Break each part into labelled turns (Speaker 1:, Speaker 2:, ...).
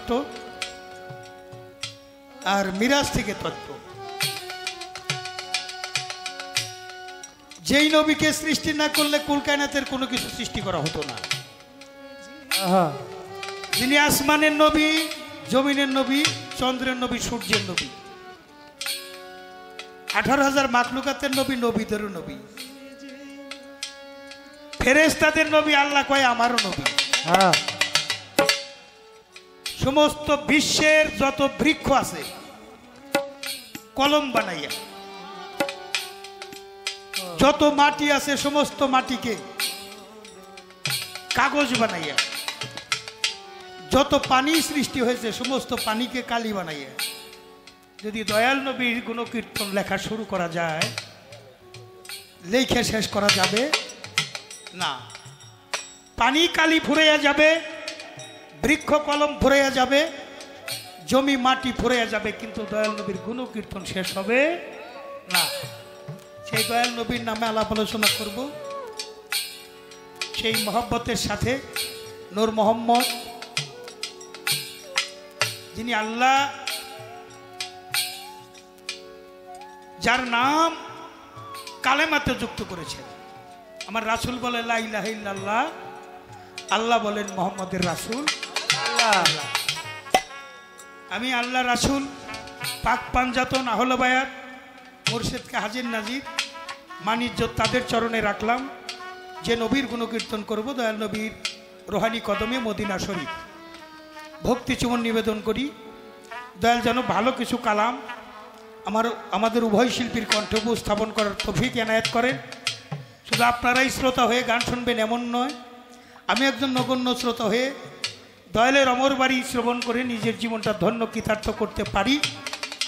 Speaker 1: তত্ত্ব, আর মিরাজ থেকে তত্ত্ব। যেই নবীকে সৃষ্টি না করলে কুল কায়নাতের কোনো কিছু সৃষ্টি করা হতো না। যিনি আসমানের নবী, জমিনের নবী, চন্দ্রের নবী, সূর্যের নবী, 18,000 মাখলুকাতের নবী, নবীদেরও নবী, ফেরেশতাদের নবী, আল্লাহ কয় আমারও নবী। সমস্ত বিশ্বের যত বৃক্ষ আছে কলম বানাইয়া, যত মাটি আছে সমস্ত মাটিকে কাগজ বানাইয়া, যত পানি সৃষ্টি হয়েছে সমস্ত পানিকে কালি বানাইয়া, যদি দয়াল নবীর গুণকীর্তন লেখা শুরু করা যায়, লেখে শেষ করা যাবে না। পানি কালি ফুরাইয়া যাবে, বৃক্ষ কলম ফুরাইয়া যাবে, জমি মাটি ফুরাইয়া যাবে, কিন্তু দয়াল নবীর গুণকীর্তন শেষ হবে না। সেই দয়াল নবীর নামে আলাপ আলোচনা করব। সেই মহব্বতের সাথে নূর মোহাম্মদ, যিনি আল্লাহ, যার নাম কালেমাতে যুক্ত করেছেন। আমার রাসূল বলে লা ইলাহা ইল্লাল্লাহ, আল্লাহ বলেন মোহাম্মদের রাসূল। আমি আল্লাহ রাসূল পাক পাঞ্জাতন আহলে বায়াত মুর্শিদকে হাজির নাজির মানিজ্জত তাদের চরণে রাখলাম, যে নবীর গুণকীর্তন করব দয়াল নবীর রোহানি কদমে মদিনা শরীফ। ভক্তি চুমন নিবেদন করি, দয়াল যেন ভালো কিছু কালাম আমাদের উভয় শিল্পীর কণ্ঠে উপস্থাপন করার তৌফিক এনায়েত করেন। শুধু আপনারাই শ্রোতা হয়ে গান শুনবেন এমন নয়, আমি একজন নগণ্য শ্রোতা হয়ে দয়ালের অমর বাড়ি শ্রবণ করে নিজের জীবনটা ধন্য কৃতার্থ করতে পারি,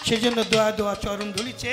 Speaker 1: সেজন্য দোয়া দোয়া চরণ ধুলিছে।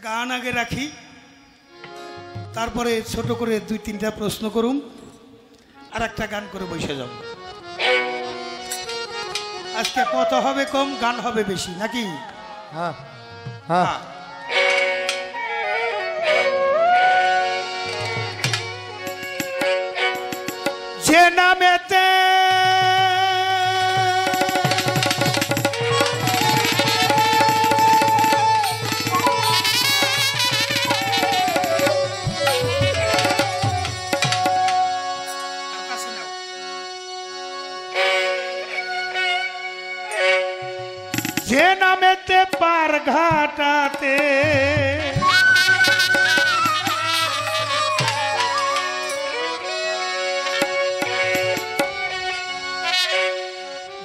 Speaker 1: গান আগে রাখি, তারপরে ছোট করে 2-3টা প্রশ্ন করুন, আর একটা গান করে বসে যাব। আজকে কথা হবে কম, গান হবে বেশি, নাকি?
Speaker 2: হ্যাঁ হ্যাঁ।
Speaker 1: যে নামেতে ঘাটাতে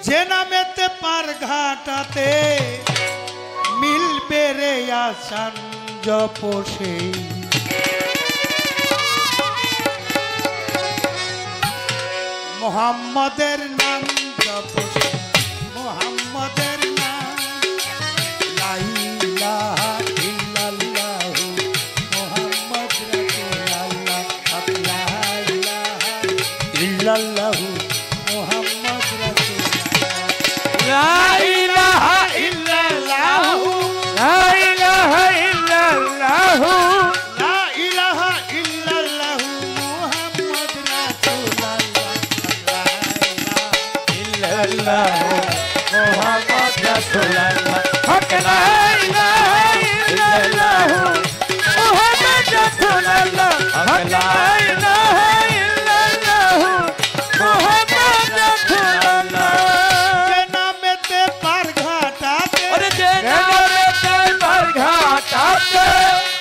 Speaker 1: যে নামেতে পার ঘাটাতে মিলবে রে আসান জপসে মোহাম্মদের নাম জপসে মোহাম্মদের নাম লা ইলাহা ইল্লাল্লাহু মুহাম্মদ রাসূলুল্লাহ লা ইলাহা ইল্লাল্লাহু মুহাম্মদ রাসূলুল্লাহ লা ইলাহা ইল্লাল্লাহু লা ইলাহা ইল্লাল্লাহু লা ইলাহা ইল্লাল্লাহু মুহাম্মদ রাসূলুল্লাহ লা ইলাহা মোহাম্মদ রাসূলুল্লাহ হক লা ইলাহা ইল্লাল্লাহু মুহাম্মদ রাসূলুল্লাহ হক লা ইলাহা ইল্লাল্লাহু মুহাম্মদ রাসূলুল্লাহ যে নামেতে পার ঘাটাতে ওরে যে নামেতে পার ঘাটাতে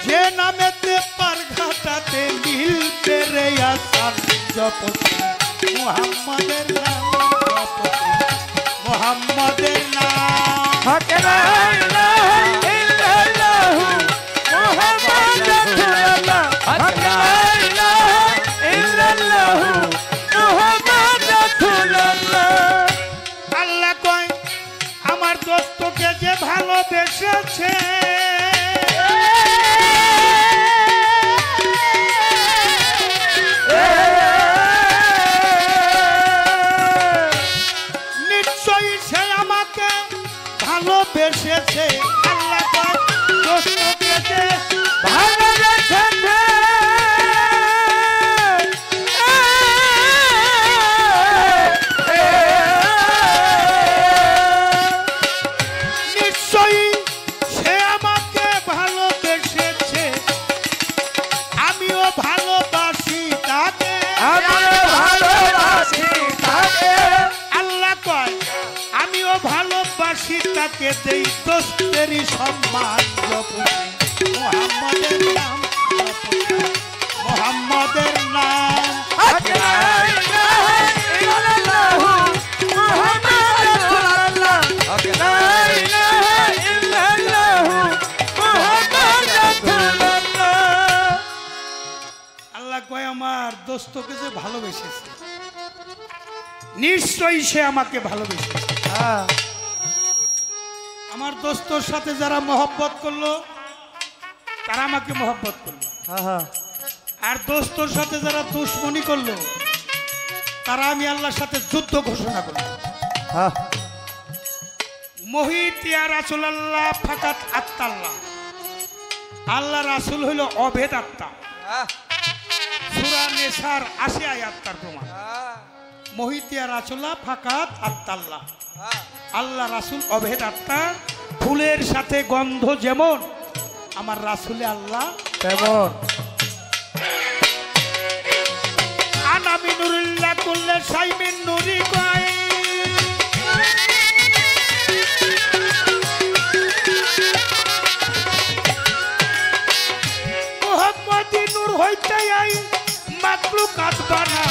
Speaker 1: যে নামেতে পার ঘাটাতে মিলবে রে আসান জপসে মুহাম্মদের নাম জপসে মোহাম্মদের নাম হক লা ইলাহা ইল্লাল্লাহু মুহাম্মদ রাসূলুল্লাহ হক লা ইলাহা ইল্লাল্লাহু মুহাম্মদ রাসূলুল্লাহ আল্লাহ কয় আমার দোস্তকে যে ভালোবেসেছে ভালোবেসেছে আল্লাহ কয় দোস্তকে যে ভালোবেসেছে নিশ্চয়ই সে আমাকে ভালোবেসেছে আমিও ভালোবাসি তাকে আল্লাহ কয় আমিও ভালোবাসি তাকে দেই দোস্তেরই সম্মান জপসে মুহাম্মদের নাম জপসে মুহাম্মদের নাম হক লা ইলাহা ইল্লাল্লাহু মুহাম্মদ রাসূলুল্লাহ হক লা ইলাহা ইল্লাল্লাহু মুহাম্মদ রাসূলুল্লাহ আল্লাহ কয় আমার দোস্তকে যে ভালোবেসেছে নিশ্চয়ই সে আমাকে ভালোবেসেছে আমার দোস্তর সাথে যারা মহব্বত করলো তারা আমাকে মহব্বত করলো আর দোস্তর সাথে যারা দুশ্মনী করলো তারা আমি আল্লাহর সাথে যুদ্ধ ঘোষণা করলাম মোহিত ইয়া রাসূলুল্লাহ ফাকাত আত্মাল্লাহ আল্লাহ রাসূল হইল অভেদ আত্মা সূরা নিসার ৮০ আয়াত তার প্রমাণ মোহিত ইয়া রাসূলুল্লাহ ফাকাত আত্মাল্লাহ আল্লাহ রাসূল অভেদ আত্মা ফুলের সাথে গন্ধ যেমন আমার রাসূলে আল্লাহ তেমন আনামি নুরুল্লাহ কুল্লে শাইমিন নুরি কয় মুহাম্মদি নূর হইতে আই মাখলুকাত বানা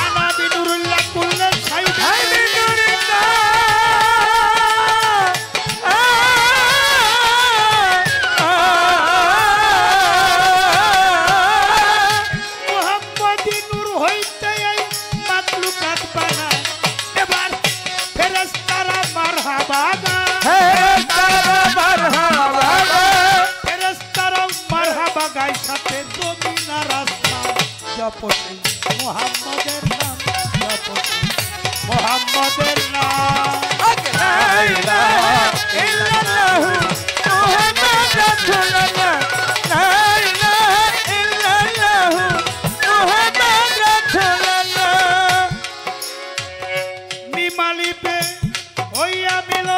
Speaker 1: আনামি নুরুল্লাহ কুল্লে শাইমিন নুরিল্লাহ জপসে মুহাম্মদের নাম জপসে মুহাম্মদের নাম লা ইলাহা ইল্লাল্লাহু মুহাম্মদ রাসূলুল্লাহ লা ইলাহা ইল্লাল্লাহু মুহাম্মদ রাসূলুল্লাহ নিমালিবে হইয়া মিল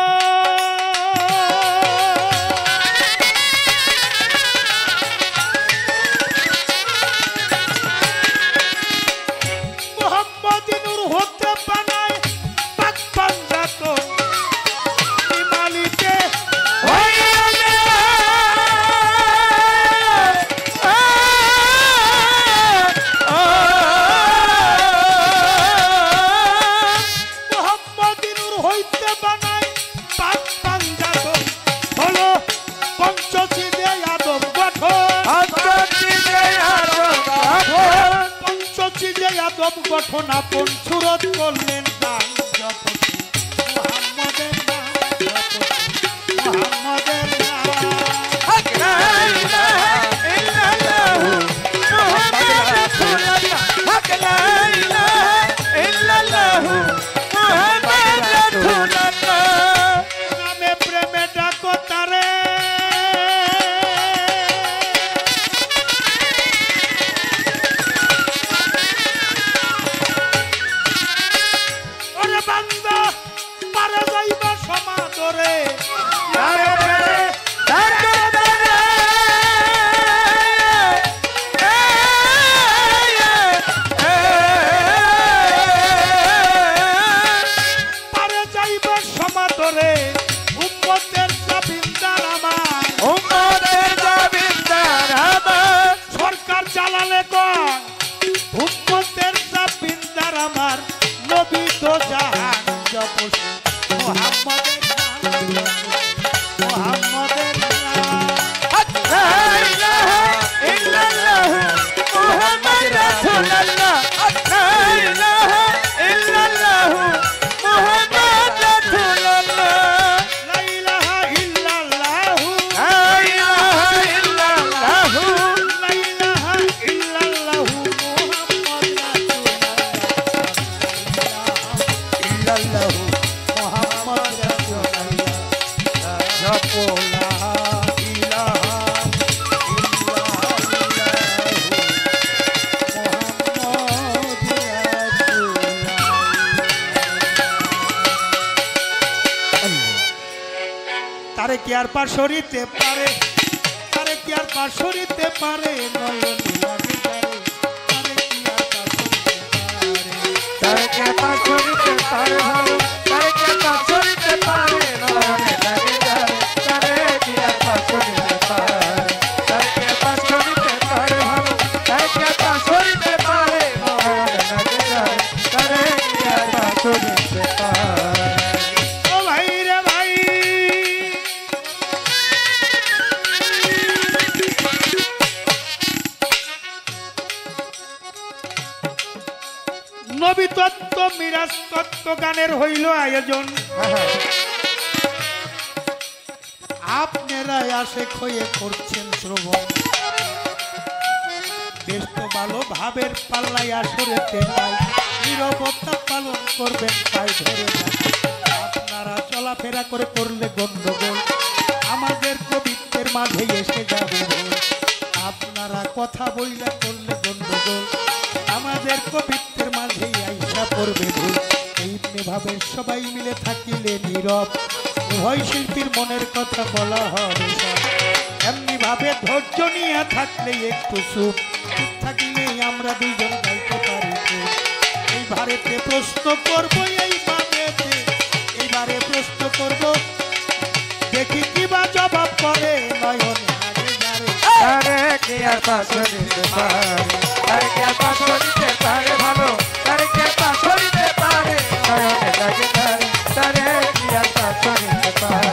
Speaker 1: হতে বানায় পাক পাঞ্জাত নিমালিতে রূপ গঠন আপন সুরত করলেন গান জপতি মুহাম্মদের নাম জপতি মুহাম্মদের নাম
Speaker 2: লা ইলাহা ইল্লাল্লাহু মুহাম্মাদুর রাসূলুল্লাহ হক লা ইলাহা ইল্লাল্লাহু মুহাম্মাদুর রাসূলুল্লাহ
Speaker 1: নামে প্রেমে ডাকো তারে ওরে বান্দা পারে যাইবা সমাদরে
Speaker 2: নামে প্রেমে ডাকো তারে
Speaker 1: পারে যাইবা সমাদরে উম্মতের জাবিন্দার আমার
Speaker 2: উম্মতের জাবিন্দার আমার
Speaker 1: সরকার চালালে কয় উম্মতের জাবিন্দার আমার নবী তো জাহান জপসি মুহাম্মদের নাম মুহাম্মদের নাম
Speaker 2: লা ইলাহা ইল্লাল্লাহু মুহাম্মাদুর রাসূলুল্লাহ লা ইলাহা ইল্লাল্লাহু মুহাম্মাদুর রাসূলুল্লাহ
Speaker 1: লা ইলাহা ইল্লাল্লাহু
Speaker 2: লা ইলাহা ইল্লাল্লাহু
Speaker 1: লা ইলাহা ইল্লাল্লাহু মুহাম্মদ রাসূলুল্লাহ মুহাম্মদ রাসূলুল্লাহ জপো লা ইলাহা তারে কি আর পার সরিতে পারে তারে কি আর পার সরিতে পারে নয়ন লাগে তারে তারে কি আর পার সরিতে পারে
Speaker 2: তারকে পাছরিতে পারে ভালো তারকে পাছরিতে পারে নয়নে লাগে যারে তারে কি আর পাছরিতে পারে তারকে পাছরিতে পারে ভালো তারকে পাছরিতে পারে নয়নে লাগে যারে তারে কি আর পাছরিতে পারে
Speaker 1: ও ভাই রে ভাই নবী তত্ত্ব মিরাজ তত্ত্ব গানের হইল আয়োজন আপনারা আসে খয়ে করছেন শ্রবণ বেশ তো ভালো ভাবের পাল্লাই আসরেতে নাই নীরবতা পালন করবেন তাই ধরে না আপনারা চলাফেরা করে করলে গন্ডগোল আমাদের কবিত্বের মাঝে এসে যাবে ভুল আপনারা কথা বইলা করলে গন্ডগোল আমাদের কবিত্বের মাঝেই আইসা পড়বে ভুল এইমনি ভাবে সবাই মিলে থাকিলে নীরব উভয় শিল্পীর মনের কথা বলা হবে সব এমনি ভাবে ধৈর্য নিয়ে থাকলে একটু চুপ চুপ থাকিলে আমরা দুইজন গাইতে পারি খুব। এইবারেতে প্রশ্ন করব এইবারে প্রশ্ন করব দেখি কিবা জবাব করে নয়ন আগে যারে
Speaker 2: তারে কি আর পাছরিতে পারে তারকে পাছরিতে পারে ভালো তারকে পাছরিতে পারে নয়নে লাগে যারে তারে কি আর পাছরিতে পারে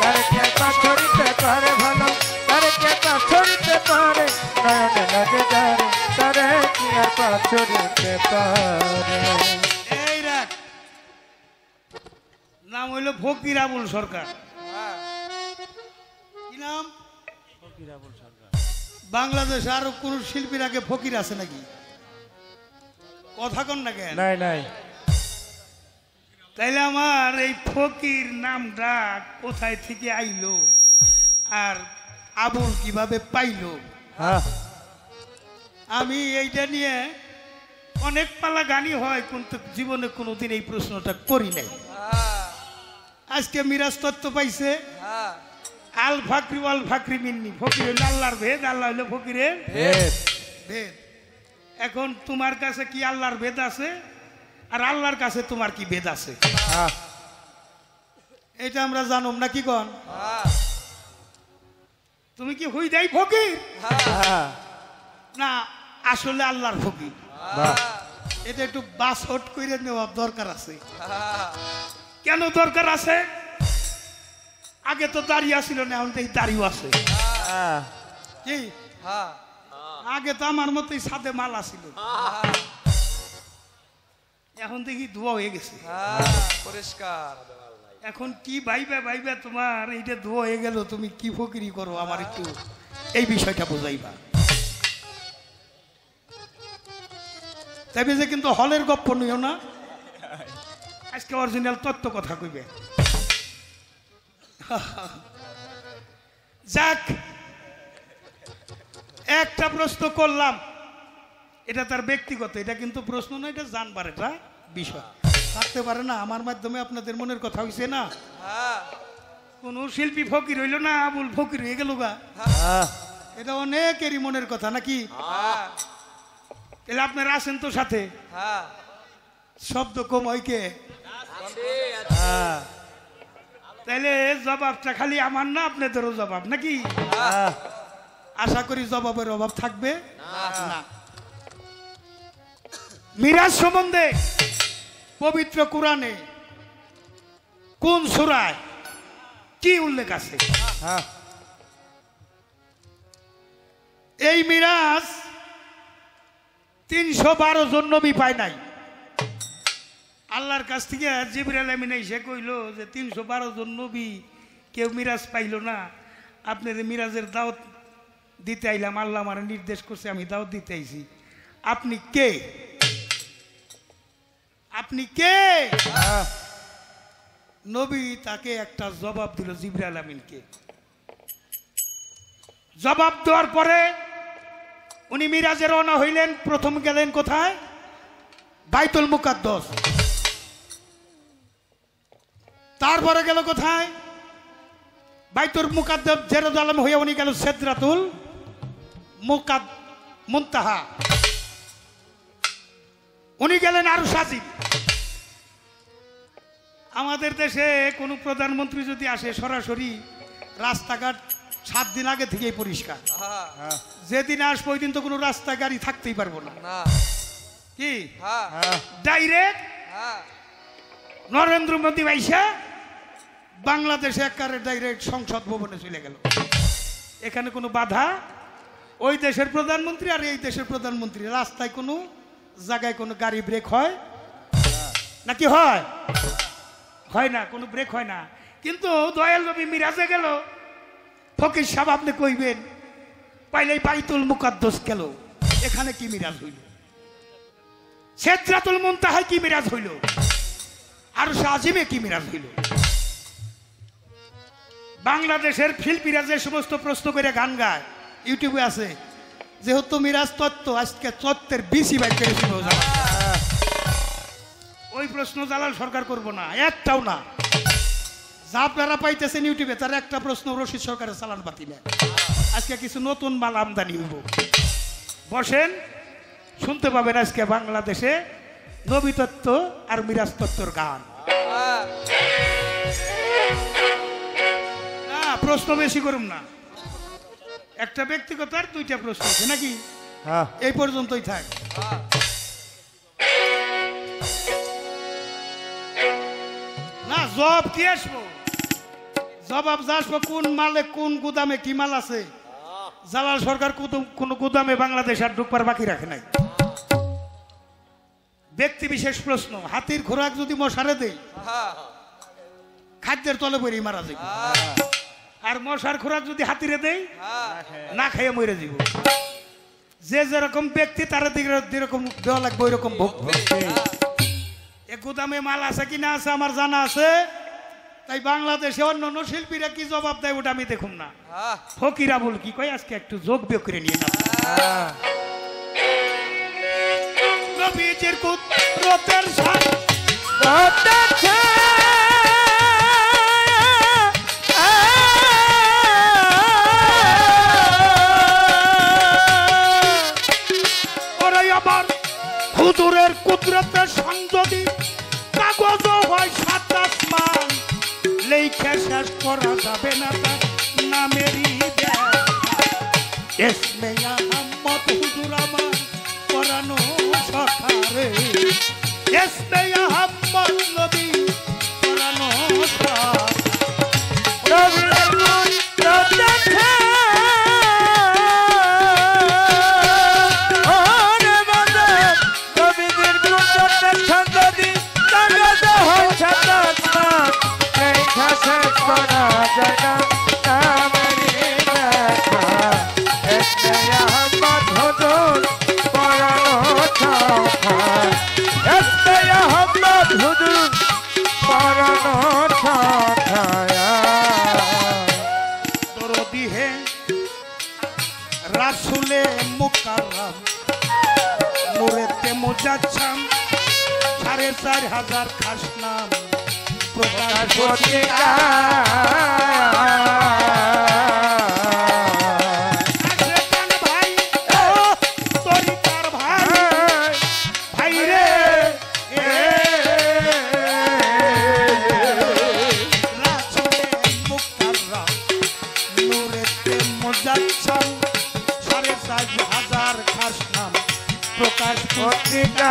Speaker 2: তারকে পাছরিতে পারে ভালো তারকে পাছরিতে পারে নয়নে লাগে যারে তারে কি আর পাছরিতে পারে
Speaker 1: এই রাখ নাম হইল ফকির আবুল সরকার কি নাম বাংলাদেশ আরো কোন শিল্পীর আগে ফকির আছে নাকি কথা কন না কেন
Speaker 2: নাই নাই
Speaker 1: তাইলে আমার এই ফকির নামটা কোথায় থেকে আইলো আর আবুল কিভাবে পাইলো
Speaker 2: হ্যাঁ
Speaker 1: আমি এইটা নিয়ে অনেক পালা গানই হয় কিন্তু জীবনে কোনোদিন এই প্রশ্নটা করি নাই আজকে মিরাজ তত্ত্ব পাইছে আল ফাকরি মিন্নি ফকির হইল আল্লাহর ভেদ আল্লাহ হইল ফকিরের ভেদ এখন তোমার কাছে কি আল্লাহর ভেদ আছে আর আল্লাহর কাছে তোমার কি ভেদ আছে
Speaker 2: হ্যাঁ
Speaker 1: এটা আমরা জানুম না কি কন তুমি কি হই দেয় ফকির
Speaker 2: হ্যাঁ
Speaker 1: না আসলে আল্লাহর ফকির
Speaker 2: বাহ
Speaker 1: এটা একটু বাস হট করে নেওয়ার দরকার আছে কেন দরকার আছে আগে তো দাড়ি আসিল না এখন তো এই দাড়িও আছে
Speaker 2: হ্যাঁ
Speaker 1: কি আগে তো আমার মতোই সাদে মাল আসিল এখন দেখি ধোয়া হয়ে গেছে।
Speaker 2: পরিষ্কার।
Speaker 1: এখন কি ভাইবা তোমার এইটা ধোয়া হয়ে গেল, তুমি কি ফকিরি করো, আমার একটু এই বিষয়টা বোঝাইবা। তবে যে কিন্তু হলের গপ্প নিও না, আজকে অরিজিনাল তত্ত্ব কথা কইবে। যাক, একটা প্রশ্ন করলাম, এটা তার ব্যক্তিগত, এটা কিন্তু প্রশ্ন না, এটা জানবার এটা বিষয় থাকতে পারে না। আমার মাধ্যমে আপনাদের মনের কথা হইছে না, কোন শিল্পী ফকির হইল না, আবুল ফকির হয়ে গেল গা, এটা অনেকেরই মনের কথা নাকি? তাহলে আপনারা আছেন তো সাথে, শব্দ কম হয় কে? তাইলে জবাবটা খালি আমার না, আপনাদেরও জবাব নাকি? আশা করি জবাবের অভাব থাকবে না। মিরাজ সম্বন্ধে পবিত্র কোরআনে কোন সূরায় কি উল্লেখ আছে? এই মিরাজ 312 জন নবী পায় নাই। আল্লাহর কাছ থেকে জিবরাইল আমিন এসে কইল যে 312 জন নবী কেউ মিরাজ পাইল না, আপনার মিরাজের দাওয়াত দিতে আইলাম, আল্লাহ আমার নির্দেশ করছে, আমি দাওয়াত দিতে আইছি। আপনি কে? আপনি কে? নবী তাকে একটা জবাব দিল, জিবরাইল আমিনকে। জবাব দেওয়ার পরে উনি মিরাজে রওনা হইলেন। প্রথম গেলেন কোথায়? বাইতুল মুকাদ্দাস। তারপরে গেল কোথায়? বাইতুল মুকাদ্দাস জেরুজালেম হয়ে উনি গেল সিদরাতুল মুনতাহা। উনি গেলেন আরশ আজিম। আমাদের দেশে কোনো প্রধানমন্ত্রী যদি আসে, সরাসরি রাস্তাঘাট 7 দিন আগে থেকেই পরিষ্কার। যেদিন আসবো ওই দিন তো কোনো রাস্তায় গাড়ি থাকতেই পারবো না, কি ডাইরেক্ট নরেন্দ্র মোদী ভাইসা বাংলাদেশে একেবারে ডাইরেক্ট সংসদ ভবনে চলে গেল। এখানে কোনো বাধা, ওই দেশের প্রধানমন্ত্রী আর এই দেশের প্রধানমন্ত্রী, রাস্তায় কোনো জায়গায় কোনো গাড়ি ব্রেক হয় নাকি? হয় না, কোনো ব্রেক হয় না। কিন্তু দয়াল নবী মিরাজে গেল, ফকির সাহেব আপনি কইবেন পাইলেই বাইতুল মুকাদ্দাস গেল, এখানে কি মিরাজ হইল? সিদরাতুল মুনতাহায় কি মিরাজ হইল? আরশ আজিমে কি মিরাজ হইল? বাংলাদেশের শিল্পীরা যে সমস্ত প্রশ্ন করে গান গায়, ইউটিউবে আছে, যেহেতু মিরাজ তত্ত্ব, আজকে তত্ত্বের বিসি বাই করেছিল। ওই প্রশ্ন জালাল সরকার করব না, একটাও না। যা আপনারা পাইতেছেন ইউটিউবে, তার একটা প্রশ্ন রশিদ সরকারের চালান বাতি নেয়। আজকে কিছু নতুন মাল আমদানি হইব, বসেন, শুনতে পাবেন আজকে বাংলাদেশে নবী তত্ত্ব আর মিরাজ তত্ত্বর গান। না, প্রশ্ন বেশি করুন না, একটা ব্যক্তিগত আর 2টা প্রশ্ন আছে নাকি? এই পর্যন্তই থাক। না, জবাব কি আসবো? জবাব যা আসবো, কোন মালে কোন গুদামে কি মাল আছে। জালাল সরকার কোন গুদামে বাংলাদেশ আর ঢুকবার বাকি রাখে নাই। ব্যক্তি বিশেষ প্রশ্ন, হাতির খোরাক যদি মশারে দেই, খাদ্যের তলে পড়ে মারা যাবে। আর মশার খোরাক যদি হাতিরে দেই, না খাইয়ে মরে যাব। যে যেরকম ব্যক্তি তারা যেরকম দেওয়া লাগবে ওই রকম ভোগ। এ গুদামে মাল আছে কি না আছে আমার জানা আছে। তাই বাংলাদেশে অন্যান্য শিল্পীরা কি জবাব দেয় ওটা আমি দেখুন না। ফকিরা বল কি কয়, আজকে একটু যোগ বিয়োগ করে নিয়ে না। নবীজির কুদরতের শান আমার হুজুরের কুদরতের সংযদি কাগজ হয় 7 আসমান, লেখা শেষ করা যাবে না তার নামেরই এসমে আহমদ হুজুর আমার পরানো সখারে। এসমে আহমদ নবী পরানো সখারে।
Speaker 2: আহমদ হুজুর পরানো ছায় এসকে আহমদ হুজুর পরানো ছায়
Speaker 1: দরদি হে রাসূলে মুকাররম নূরেতে মুজাচ্ছাম ৪,৫০০ খাস নাম প্রকাশ
Speaker 2: পত্রিকা
Speaker 1: ভাই ও তরিকার ভাই ভাই রে রাসূলে মুকাররম নূরেতে মুজাচ্ছাম ৪,৫০০ খাস নাম প্রকাশ
Speaker 2: পত্রিকা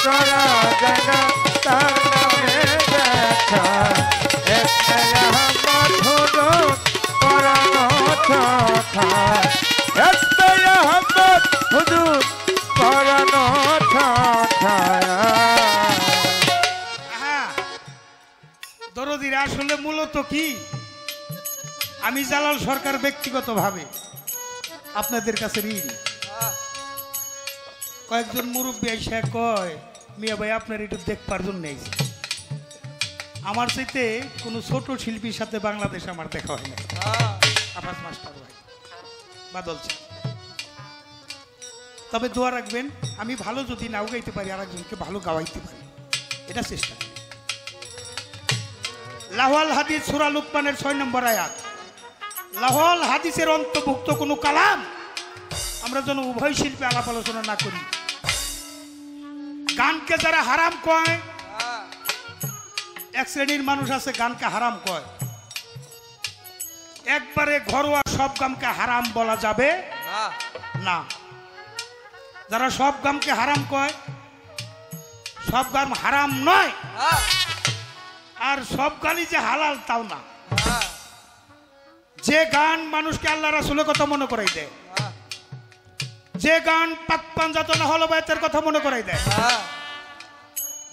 Speaker 2: করা যায় না তার নামে দেখা এসকে আহমদ হুজুর পরানো ছায় এসকে আহমদ হুজুর পরানো ছায়
Speaker 1: দরদিরা আসলে মূলত কি আমি জালাল সরকার ব্যক্তিগতভাবে আপনাদের কাছে ঋণ কয়েকজন মুরব্বী এসে কয় মিয়া ভাই আপনার একটু দেখবার জন্য এসেছি আমার চাইতে কোনো ছোট শিল্পীর সাথে বাংলাদেশে আমার দেখা হয় না আব্বাস মাস্টার ভাই বাদল ছিল তবে দোয়া রাখবেন আমি ভালো যদি নাও গাইতে পারি আর একজনকে ভালো গাওয়াইতে পারি এটা চেষ্টা করি লাহওয়াল হাদিস সূরা লুকমানের ৬ নম্বর আয়াত লাহওয়াল হাদিসের অন্তর্ভুক্ত কোনো কালাম আমরা যেন উভয় শিল্পে আলাপ আলোচনা না করি গানকে যারা হারাম কয় এক শ্রেণীর মানুষ আছে গানকে হারাম কয় একবারে ঘরোয়া সব গানকে হারাম বলা যাবে না যারা সব গানকে হারাম কয় সব গান হারাম নয় আর সব গানই যে হালাল তাও না যে গান মানুষকে আল্লাহ রাসূলের কথা মনে করাই দেয় যে গান পাক পাঞ্জাতন আহলে বাইতের কথা মনে করাই দেয়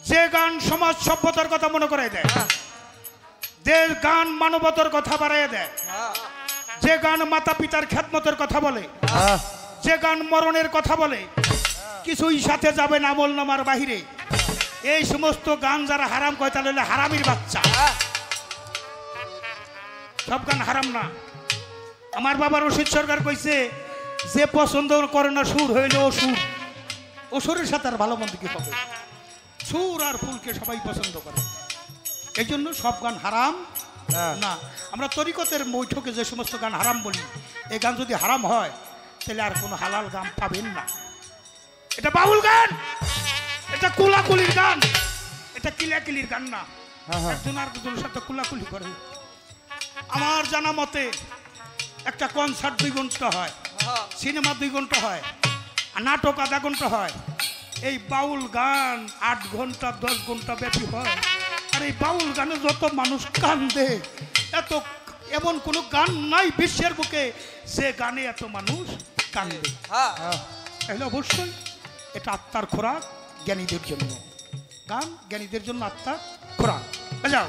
Speaker 1: যে গান সমাজ সভ্যতার কথা মনে করাই দেয় যে গান মানবতার কথা বাড়াইয়া দেয় যে গান মাতা পিতার খেদমতের কথা বলে যে গান মরণের কথা বলে কিছুই সাথে যাবে না আমল নামার বাহিরে এই সমস্ত গান যারা হারাম কয় তাহলে হারামির বাচ্চা সব গান হারাম না আমার বাবা রশিদ সরকার কইছে যে পছন্দ করে না সুর হইলে অসুর অসুরের সাথে আর ভালো মন্দ কি হবে সুর আর ফুলকে সবাই পছন্দ করে এই জন্য সব গান হারাম না আমরা তরিকতের বৈঠকে যে সমস্ত গান হারাম বলি এই গান যদি হারাম হয় তাহলে আর কোনো হালাল গান পাবেন না এটা বাউল গান এটা কুলাকুলির গান এটা কিলাকিলির গান না একজন আর একজনের সাথে কুলাকুলি করে আমার জানা মতে একটা কনসার্ট 2 ঘন্টা হয় সিনেমা 2 ঘন্টা হয় আর নাটক আধা ঘন্টা হয় এই বাউল গান 8 ঘন্টা 10 ঘন্টা ব্যাপী হয় আর এই বাউল গানে যত মানুষ কান্দে এত এমন কোনো গান নাই বিশ্বের বুকে যে গানে এত মানুষ কান্দে তাহলে অবশ্যই এটা আত্মার খোরাক জ্ঞানীদের জন্য গান জ্ঞানীদের জন্য আত্মার খোরাক যাও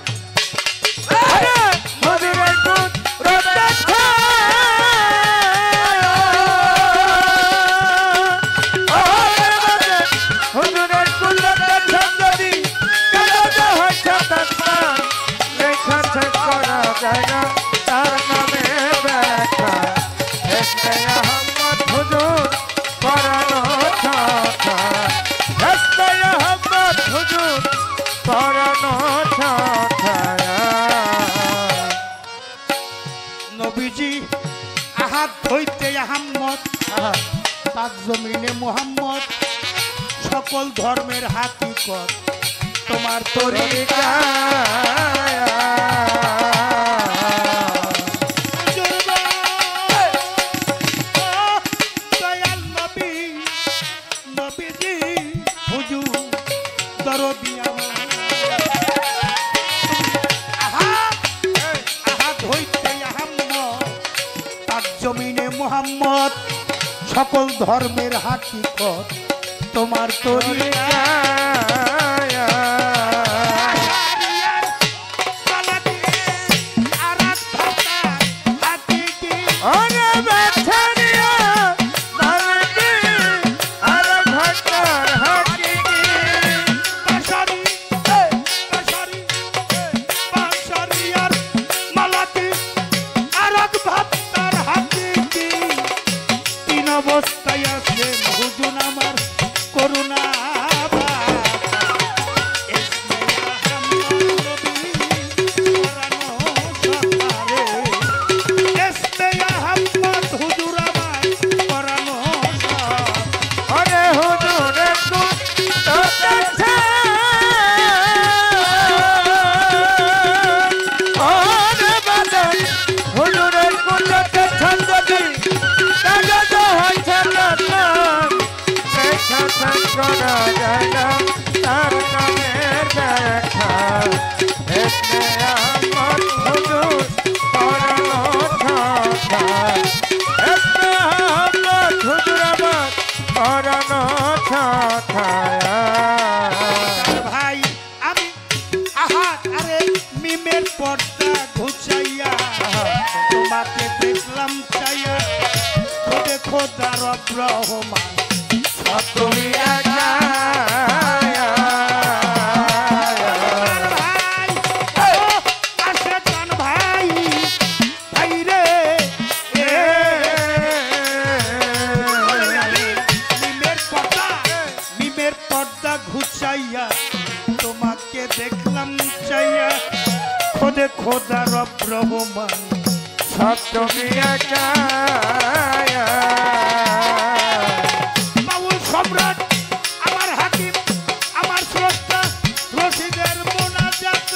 Speaker 2: তার নামে ব্যাখ্যা এসকে আহমদ হুজুর পরানো ছায় এসকে আহমদ হুজুর পরানো ছায়
Speaker 1: পাক জমিনে মুহাম্মদ সকল ধর্মের হাকিকত তোমার তরিকা দয়াল নবী নবীজি হুজুর দরদি আমার আহাত হইতে আহম্মদ পাক জমিনে মুহাম্মদ সকল ধর্মের হাকিকত তোমার তরিকা অবস্থায় আছেন হুজুর আমার করুণা ভাই আমি আহাত আরে মিমের পর্দা ঘুচাইয়া তোমাকে দেখলাম চাইয়া খোদে খোদা রব রহমান তুমি ঘুচাইয়া তোমাকে দেখলাম চাইয়া খোদে খোদা রব রহমান সপ্তমী বাউল সম্রাট আমার হাকিম আমার স্রষ্টা রশিদের মোনাজাত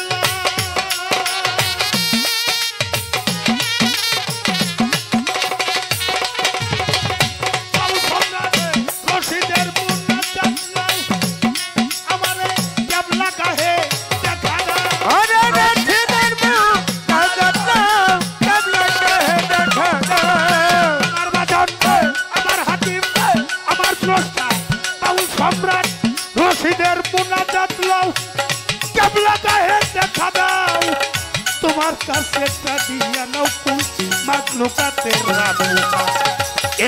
Speaker 1: বাউল সম্রাট রশিদের রশিদের মুনাজাত লও কেবলা গায়ে দেখা দাও তোমার কাছে দিয়া নাও মাখলুকাতের রাবুকা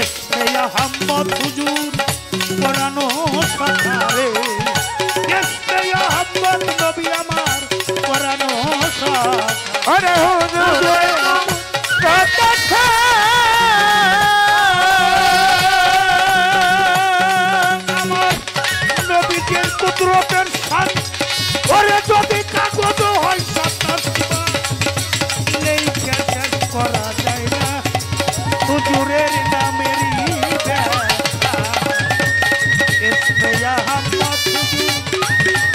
Speaker 1: এসে আহমদ হুজুর কোরআনো সাকারে এসে আহমদ নবী আমার কোরআনো সাকারে আরে হুজুর কথা কুদরতের সাথ ওরে যদি কাগজ হয় সাতাশ নেই শেষ করা যায় না হুজুরের নামেরই ব্যথা এসে আহমদ হুজুর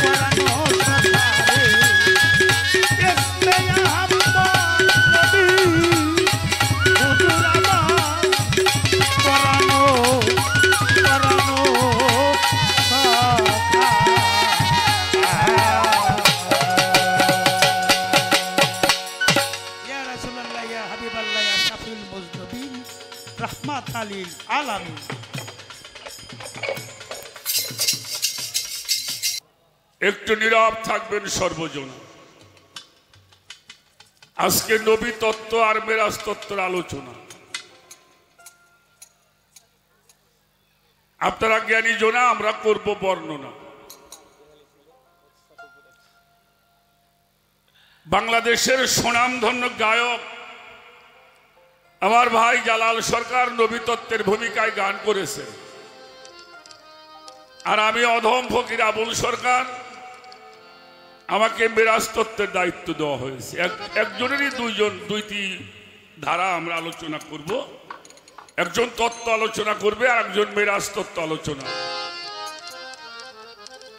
Speaker 1: কোরআনো সাকারে এসে আহমদ নবী হুজুর আমার কোরআনো
Speaker 3: একটু নীরব থাকবেন সর্বজন। আজকে নবী তত্ত্ব আর মেরাজ তত্ত্বের আলোচনা। আপনারা জ্ঞানী জনা, আমরা করব বর্ণনা। বাংলাদেশের সুনামধন্য গায়ক আমার ভাই জালাল সরকার নবী তত্ত্বের ভূমিকায় গান করেছেন, আর আমি অধম ফকির আবুল সরকার, আমাকে মেরাজ তত্ত্বের দায়িত্ব দেওয়া হয়েছে। একজনেরই দুইটি ধারা আমরা আলোচনা করব। একজন তত্ত্ব আলোচনা করবে আর একজন মেরাজ তত্ত্ব আলোচনা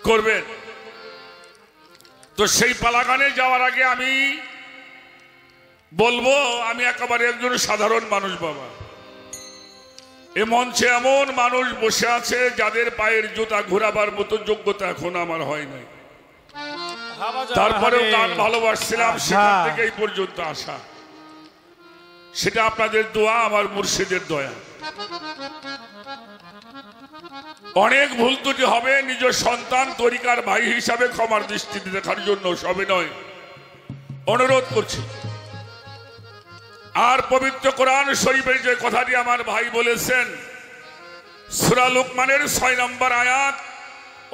Speaker 3: করবেন। তো সেই পালাগানে যাওয়ার আগে আমি বলবো, আমি একেবারে একজন সাধারণ মানুষ বাবা। এ মঞ্চে এমন মানুষ বসে আছে যাদের পায়ের জুতা ঘোরাবার মতো যোগ্যতা এখন আমার হয় নাই, তারপরেও গান ভালোবাসছিলাম, সেখান থেকে এই পর্যন্ত আসা। সেটা আপনাদের দোয়া, আমার মুর্শিদের দয়া। অনেক ভুল ত্রুটি হবে, নিজ সন্তান তরিকার ভাই হিসাবে ক্ষমার দৃষ্টিতে দেখার জন্য সবে নয় অনুরোধ করছি। আর পবিত্র কোরআন শরীফের যে কথাটি আমার ভাই বলেছেন, সূরা লুকমানের 6 নম্বর আয়াত,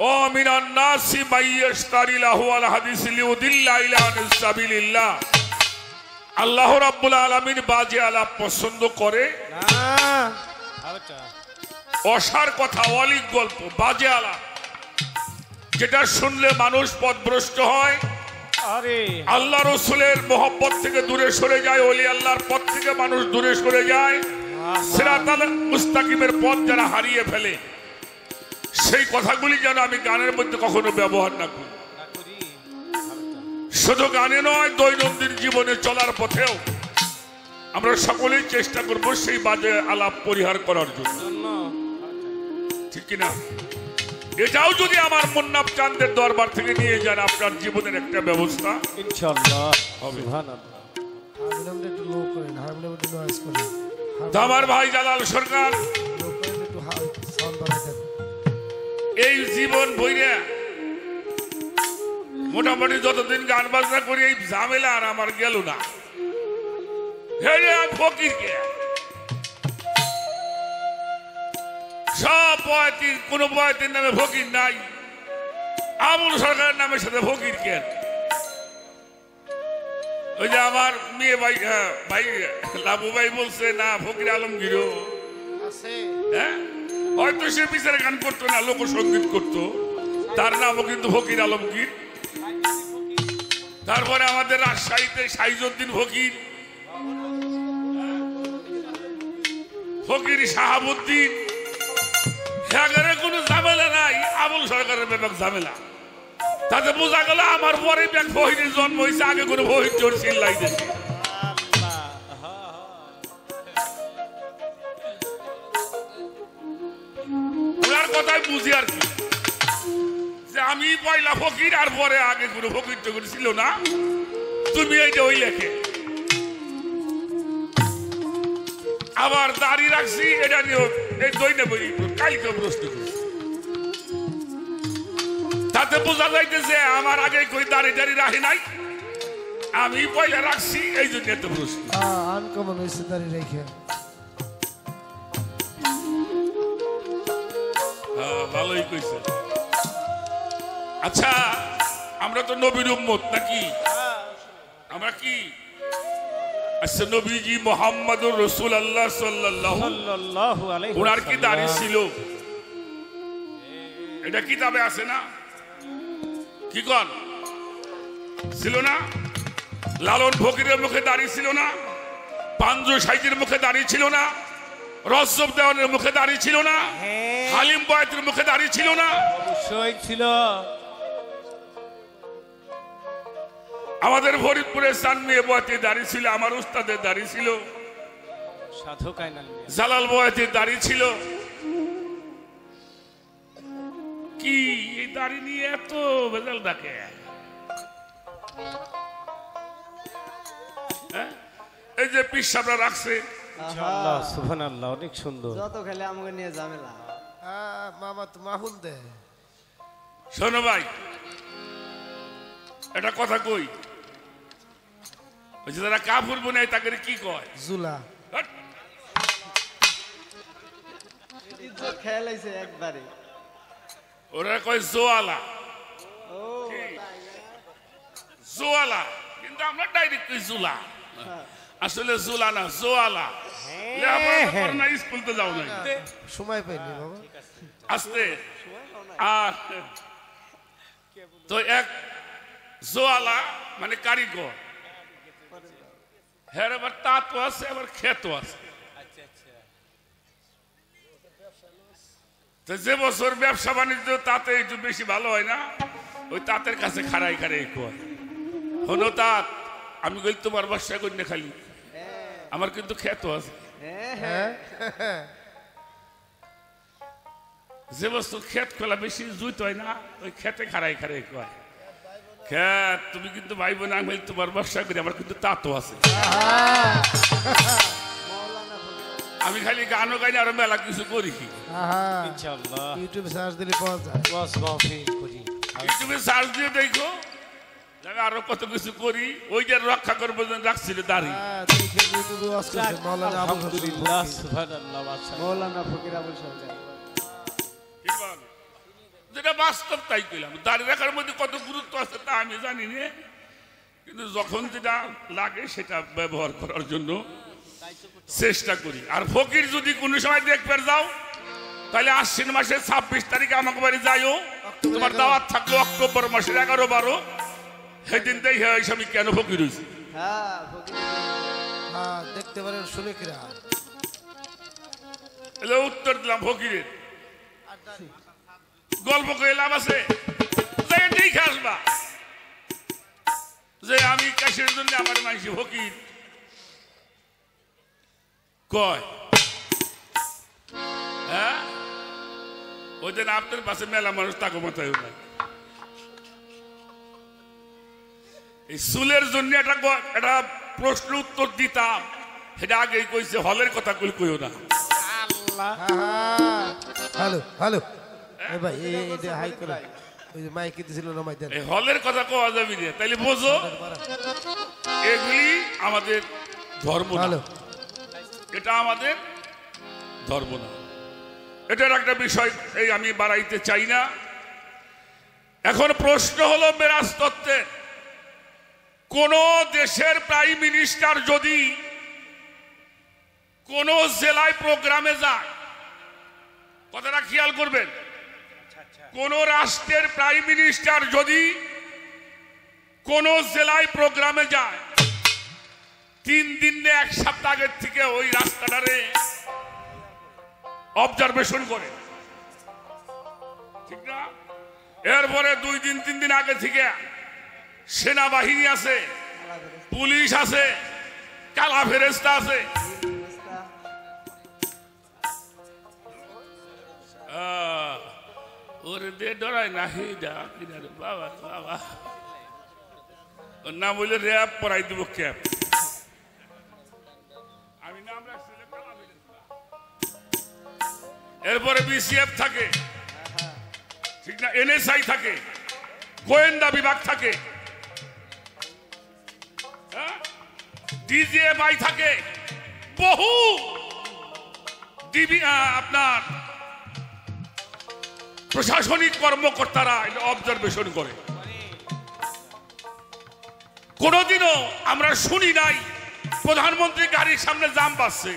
Speaker 3: ও মিনান নাসি মাইয়াশতারি লাহু আল হাদিস লিউদিল্লা ইলা সাবিলিল্লাহ। আল্লাহ রাব্বুল আলামিন বাজে আলাপ পছন্দ করে না, অসার কথা, অলিক গল্প, বাজে আলাপ, যেটা শুনলে মানুষ পথভ্রষ্ট হয়, আল্লাহ রসুলের মোহব্বত থেকে দূরে সরে যায়, ওলি আল্লাহর পথ থেকে মানুষ দূরে সরে যায়, সিরাতাল মুস্তাকিমের পথ যারা হারিয়ে ফেলে। সেই কথাগুলি যেন আমি গানের মধ্যে কখনো ব্যবহার না করি। শুধু গানে নয়, দৈনন্দিন জীবনে চলার পথেও আমরা সকলেই চেষ্টা করব সেই বাজে আলাপ পরিহার করার জন্য, ঠিক কিনা? এটাও যদি আমার মুন্নাফ চাঁদের দরবার থেকে নিয়ে যান, আপনার জীবনের একটা ব্যবস্থা ইনশাআল্লাহ হবে। আমার ভাই জালাল সরকার এই জীবন বইরা মোটামুটি যতদিন গান বাজনা করি, এই ঝামেলা আর আমার গেল না। ফকির কে সব বয়াতি, কোন বয়াতির নামে ফকির নাই, আবুল সরকারের নামের সাথে ফকির কেন? ওই যে আমার মেয়ে ভাই, ভাই লাবু ভাই বলছে না ফকির আলমগীর, হ্যাঁ হয়তো সে বিচারে গান করতো না, লোকসঙ্গীত করতো, তার নামও কিন্তু ফকির আলমগীর। তারপরে আমাদের রাজশাহীতে সাইজউদ্দিন ফকির, ফকির শাহাবুদ্দিন, এখানে কোনো ঝামেলা নাই। আবুল সরকারের ব্যাপার ঝামেলা, তাতে বোঝা গেল আমার পরে ব্যাগ ফহিরের জন্ম হয়েছে, আগে কোনো ফহির চোর চিল্লাই দিয়েছে। ওনার কথাই বুঝি আর কি, যে আমি পয়লা ফকির আর পরে আগে কোনো ফকির টকির ছিল না, তুমি এইটা ওই লেখে। আবার দাড়ি রাখছি, এটা নিয়ে এই দৈনে বই কালকে প্রশ্ন করছি, তাতে বোঝা যাইতেছে আমার আগে কই দাড়ি টাড়ি রাখি নাই, আমি পয়লা রাখছি, এই জন্য এত প্রশ্ন।
Speaker 2: আনকমন হয়েছে দাড়ি রেখে।
Speaker 3: ভালোই কইছে। আচ্ছা, আমরা তো নবীর উম্মত নাকি? আমরা কি? আচ্ছা, নবীজি মুহাম্মদুর রাসূলুল্লাহ সাল্লাল্লাহু আলাইহি ওনার কি দাড়ি ছিল? এটা কিতাবে আছে না? কি কন ছিল না? লালন ফকিরের মুখে দাড়ি ছিল না? পাঞ্জু সাইজের মুখে দাড়ি ছিল না? রজব দেওয়ানের মুখে দাড়ি ছিল না? হালিম বয়াতের মুখে দাড়ি ছিল না?
Speaker 4: অবশ্যই ছিল।
Speaker 3: আমাদের ফরিদপুরের সানমিয়া বয়াতের দাড়ি ছিল, আমার উস্তাদের দাড়ি ছিল,
Speaker 4: সাধু কায়নাল
Speaker 3: জালাল বয়াতের দাড়ি ছিল। কি এই দাড়ি নিয়ে এত ভেজাল ডাকে? এই যে পীর সাহেবরা রাখছে,
Speaker 4: ইনশাআল্লাহ সুবহানাল্লাহ, অনেক সুন্দর।
Speaker 5: যত খেলে আমাকে নিয়ে ঝামেলা।
Speaker 2: মামা তো মাহুল দে।
Speaker 3: শোনো ভাই, এটা কথা কই, যারা কাপড় বোনায় তাকে কি কয়?
Speaker 2: জুলা।
Speaker 5: ইজ্জত খেয়াল আইছে একবারে।
Speaker 3: ওরা কয় জোয়ালা।
Speaker 5: ও
Speaker 3: জোয়ালা, কিন্তু আমরা ডাইরেক্ট কই জুলা। আসলে জুলা না, জোয়ালা। না স্কুল তো যাও না,
Speaker 2: সময় পাইনি বাবা।
Speaker 3: আস্তে। আর তো এক জোয়ালা মানে কারিগর, হ্যাঁ, আবার তাঁতও আছে, আবার ক্ষেতও আছে। তো যে বছর ব্যবসা বাণিজ্য তাতে একটু বেশি ভালো হয় না, ওই তাঁতের কাছে খাড়াই খাড়াই কয় হলো তাঁত, আমি বলি তোমার বাসা করি না খালি, আমার কিন্তু খ্যাত আছে। যে বস্তু ক্ষেত খোলা বেশি জুইত হয় না, ওই খেতে খাড়াই খাড়াই কয় খ্যাত, তুমি কিন্তু ভাই বোন, আমি তোমার ব্যবসা করি, আমার কিন্তু তাঁতও আছে। আমি খালি গানও গাই না, আরো মেলা কিছু করি।
Speaker 4: ইনশাআল্লাহ
Speaker 2: ইউটিউবে সার্চ দিলে পাওয়া যায়।
Speaker 4: ওয়াজ মাহফিল করি।
Speaker 3: ইউটিউবে সার্চ দিয়ে দেখো, আমি আরো কত কিছু করি। ওই যে রক্ষা করবো রাখছিল দাড়ি,
Speaker 2: দেখে ইউটিউবে ওয়াজ করছে মাওলানা আবুল হাসান
Speaker 4: আলহামদুলিল্লাহ, সুবহানাল্লাহ, মাশাআল্লাহ।
Speaker 5: মৌলানা ফকির আবুল সরকার।
Speaker 3: কি বল? যেটা বাস্তব তাই কইলাম। দাড়ি রাখার মধ্যে কত গুরুত্ব আছে তা আমি জানি না, কিন্তু যখন যেটা লাগে সেটা ব্যবহার করার জন্য চেষ্টা করি। আর ফকির যদি কোনো সময় দেখবে যাও, তাহলে আশ্বিন মাসের 26 তারিখে আমাকে বাড়ি যাইও, তোমার দাওয়াত থাকলো অক্টোবর মাসের 11, 12, সেদিন দেখে আমি কেন ফকির হয়েছি।
Speaker 5: হ্যাঁ ফকির।
Speaker 2: হ্যাঁ দেখতে পারেন শুনেকিরা।
Speaker 3: এলে উত্তর দিলাম ফকিরের গল্প করে লাভ আছে, দেখে আসবা যে আমি কাশের জন্য আমার মাইসি ফকির কয়। হ্যাঁ, ওই দিন আপনার পাশে মেলা মানুষ তাকে মাথায় উঠায়। এই চুলের জন্য একটা প্রশ্ন উত্তর দিতাম, সেটা আগেই কইছে, হলের কথা কইও না।
Speaker 2: হ্যালো হ্যালো এ ভাই এটা হাই করে ওই যে মাইক দিছিল না মাইক দেন।
Speaker 3: এই হলের কথা কোয়া যাবি না, তাইলে বোঝো এগুলি আমাদের ধর্ম না,
Speaker 2: হ্যালো
Speaker 3: এটা আমাদের ধর্ম না। এটার একটা বিষয় এই আমি বাড়াইতে চাই না। এখন প্রশ্ন হলো মেরাজ তত্ত্বের, কোন দেশের প্রাইম মিনিস্টার যদি কোন জেলায় প্রোগ্রামে যায়, কথাটা খেয়াল করবেন, কোন রাষ্ট্রের প্রাইম মিনিস্টার যদি কোন জেলায় প্রোগ্রামে যায়, 3 দিন না 1 সপ্তাহ আগের থেকে ওই রাস্তাটারে অবজারভেশন করে, ঠিক না? এরপরে 2 দিন 3 দিন আগে থেকে সেনাবাহিনী আছে, পুলিশ আছে, কালা ফেরেস্তা আছে, ওরে দে ডরায় না হিডা কিনারে বাবা বাবা, ওর নাম হইলে র্যাব পড়াই দিব ক্যাপ। আমি নাম রাখছি কালা ফেরেস্তা। এরপরে বিসিএফ থাকে, ঠিক না, এনএসআই থাকে, গোয়েন্দা বিভাগ থাকে, ডিজিএফআই থাকে, বহু আপনার প্রশাসনিক কর্মকর্তারা অবজারভেশন করে। কোনদিনও আমরা শুনি নাই প্রধানমন্ত্রী গাড়ির সামনে জাম বাজছে,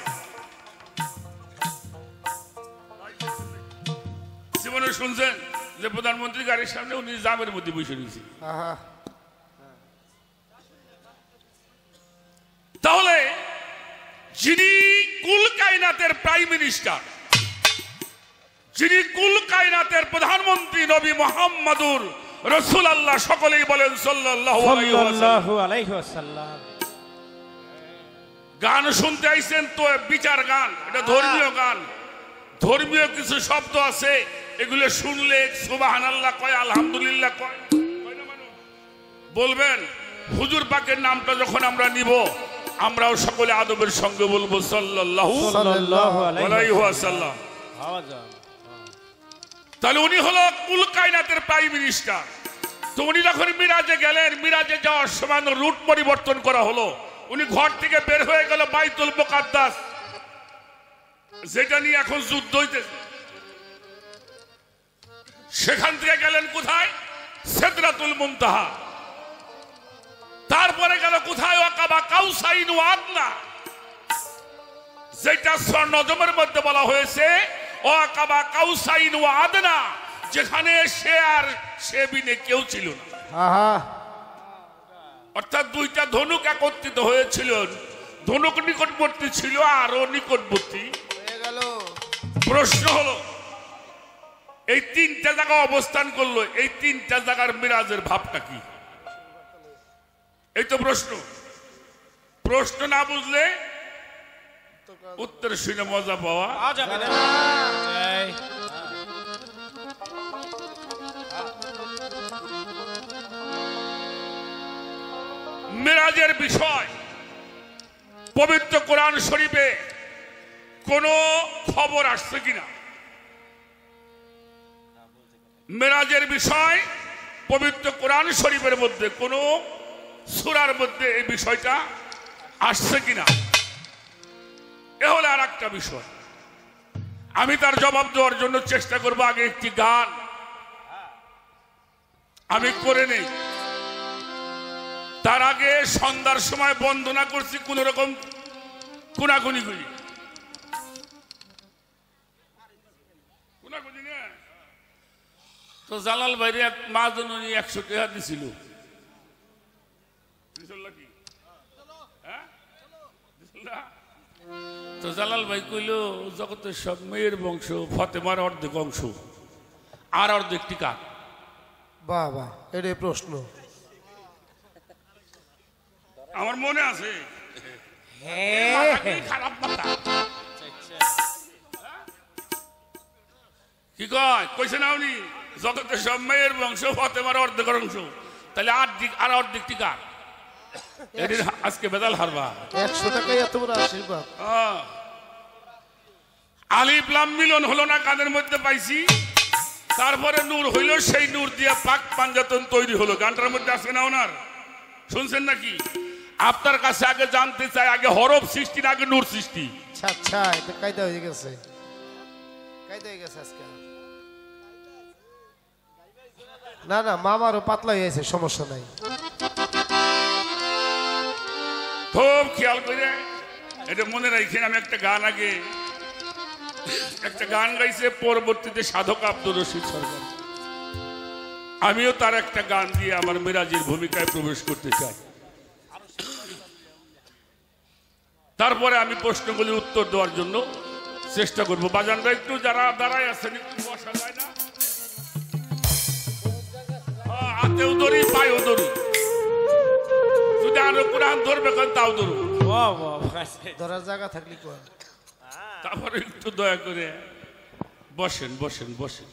Speaker 3: জীবনে শুনছেন যে প্রধানমন্ত্রী গাড়ির সামনে উনি জামের মধ্যে বসে রয়েছে? তাহলে যিনি কুল কায়নাতের প্রাইম মিনিস্টার, যিনি কুল কায়নাতের প্রধানমন্ত্রী নবী মুহাম্মদুর রাসূলুল্লাহ, সকলেই বলেন সাল্লাল্লাহু
Speaker 4: আলাইহি ওয়াসাল্লাম।
Speaker 3: গান শুনতে আইছেন তো বিচার গান, এটা ধর্মীয় গান, ধর্মীয় কিছু শব্দ আছে, এগুলো শুনলে সুবহানাল্লাহ কয়, আলহামদুলিল্লাহ কয়, বলবেন। হুজুর পাকের নামটা যখন আমরা নিব, আমরাও সকলে আদবের সঙ্গে বলবো সাল্লাল্লাহু আলাইহি ওয়াসাল্লাম। তাহলে উনি হলো কুল কায়নাতের প্রাইম মিনিস্টার। তো উনি যখন মিরাজে গেলেন, মিরাজে যাওয়ার সময় রুট পরিবর্তন করা হলো, উনি ঘর থেকে বের হয়ে গেল বাইতুল মুকাদ্দাস, যেটা নিয়ে এখন যুদ্ধ হইতেছে। সেখান থেকে গেলেন কোথায়? সিদরাতুল মুনতাহা। তারপরে গেল কোথায়? আকাবা কাউসাইন ওয়া আদনা, যেটা নজমের মধ্যে বলা হয়েছে আকাবা কাউসাইন ওয়া আদনা, যেখানে সে আর সে বিনে কেউ ছিল না। অর্থাৎ 2টা ধনুক একত্রিত হয়েছিল, ধনুক নিকটবর্তী ছিল, আরো নিকটবর্তী। প্রশ্ন হলো এই তিনটা জায়গা অবস্থান করলো, এই তিনটা জায়গার মিরাজের ভাবটা কি? এই তো প্রশ্ন। প্রশ্ন না বুঝলে উত্তর শুনে মজা পাওয়া
Speaker 4: যাবে না। এই,
Speaker 3: মিরাজের বিষয় পবিত্র কোরআন শরীফে কোন খবর আসছে কিনা? মিরাজের বিষয় পবিত্র কোরআন শরীফের মধ্যে কোন সূরার মধ্যে এই বিষয়টা আসছে কিনা, এ হলো আর একটা বিষয়। আমি তার জবাব দেওয়ার জন্য চেষ্টা করবো। আগে একটি গান আমি করে নেই, তার আগে সন্ধ্যার সময় বন্দনা করছি কোন রকম কুনাকুনি করি না। তো জালাল ভাইরে এক মা জননী 100 টাকা দিছিল। তো জালাল ভাই কইল জগতের সব মেয়ের বংশ, ফতেমার অর্ধেক অংশ, আর অর্ধেকটি কার?
Speaker 2: বাবা এটাই প্রশ্ন।
Speaker 3: আমার মনে আছে খারাপ মাথা কি কয় কইছে না উনি জগতের সব মেয়ের বংশ, ফতেমার অর্ধেক অংশ, তাহলে আর অর্ধেকটি কার? আজকে বেদাল হারবা।
Speaker 2: 100 টাকায় এত বড় আশীর্বাদ।
Speaker 3: আলিফ লাম মিলন হলো না, কাদের মধ্যে পাইছি। তারপরে নূর হইল, সেই নূর দিয়ে পাক পাঞ্জাতন তৈরি হলো। গানটার মধ্যে আছে না ওনার? শুনছেন নাকি? আপনার কাছে আগে জানতে চাই, আগে হরফ সৃষ্টি না আগে নূর সৃষ্টি?
Speaker 2: আচ্ছা আচ্ছা, এটা কায়দা হয়ে গেছে, কায়দা হয়ে গেছে আজকে। না না, মামারও পাতলা হয়ে গেছে, সমস্যা নাই।
Speaker 3: খুব খেয়াল করে এটা মনে রাখেন। আমি একটা গান আগে একটা গান গাইছে পরবর্তীতে সাধক আব্দুর রশিদ সরকার। আমিও তার একটা গান দিয়ে আমার মিরাজের ভূমিকায় প্রবেশ করতে চাই। তারপরে আমি প্রশ্নগুলি উত্তর দেওয়ার জন্য চেষ্টা করব। বাজানরা একটু যারা দাঁড়ায় আছেন একটু বসা যায় না? হাতেও ধরি, পায়েও ধরি, যদি আরো কোরআন ধরবে কেন তাও ধরবো।
Speaker 4: বাহ, বাহ, বাহ।
Speaker 2: ধরার জায়গা থাকলে কোন।
Speaker 3: তারপরে একটু দয়া করে বসেন বসেন বসেন।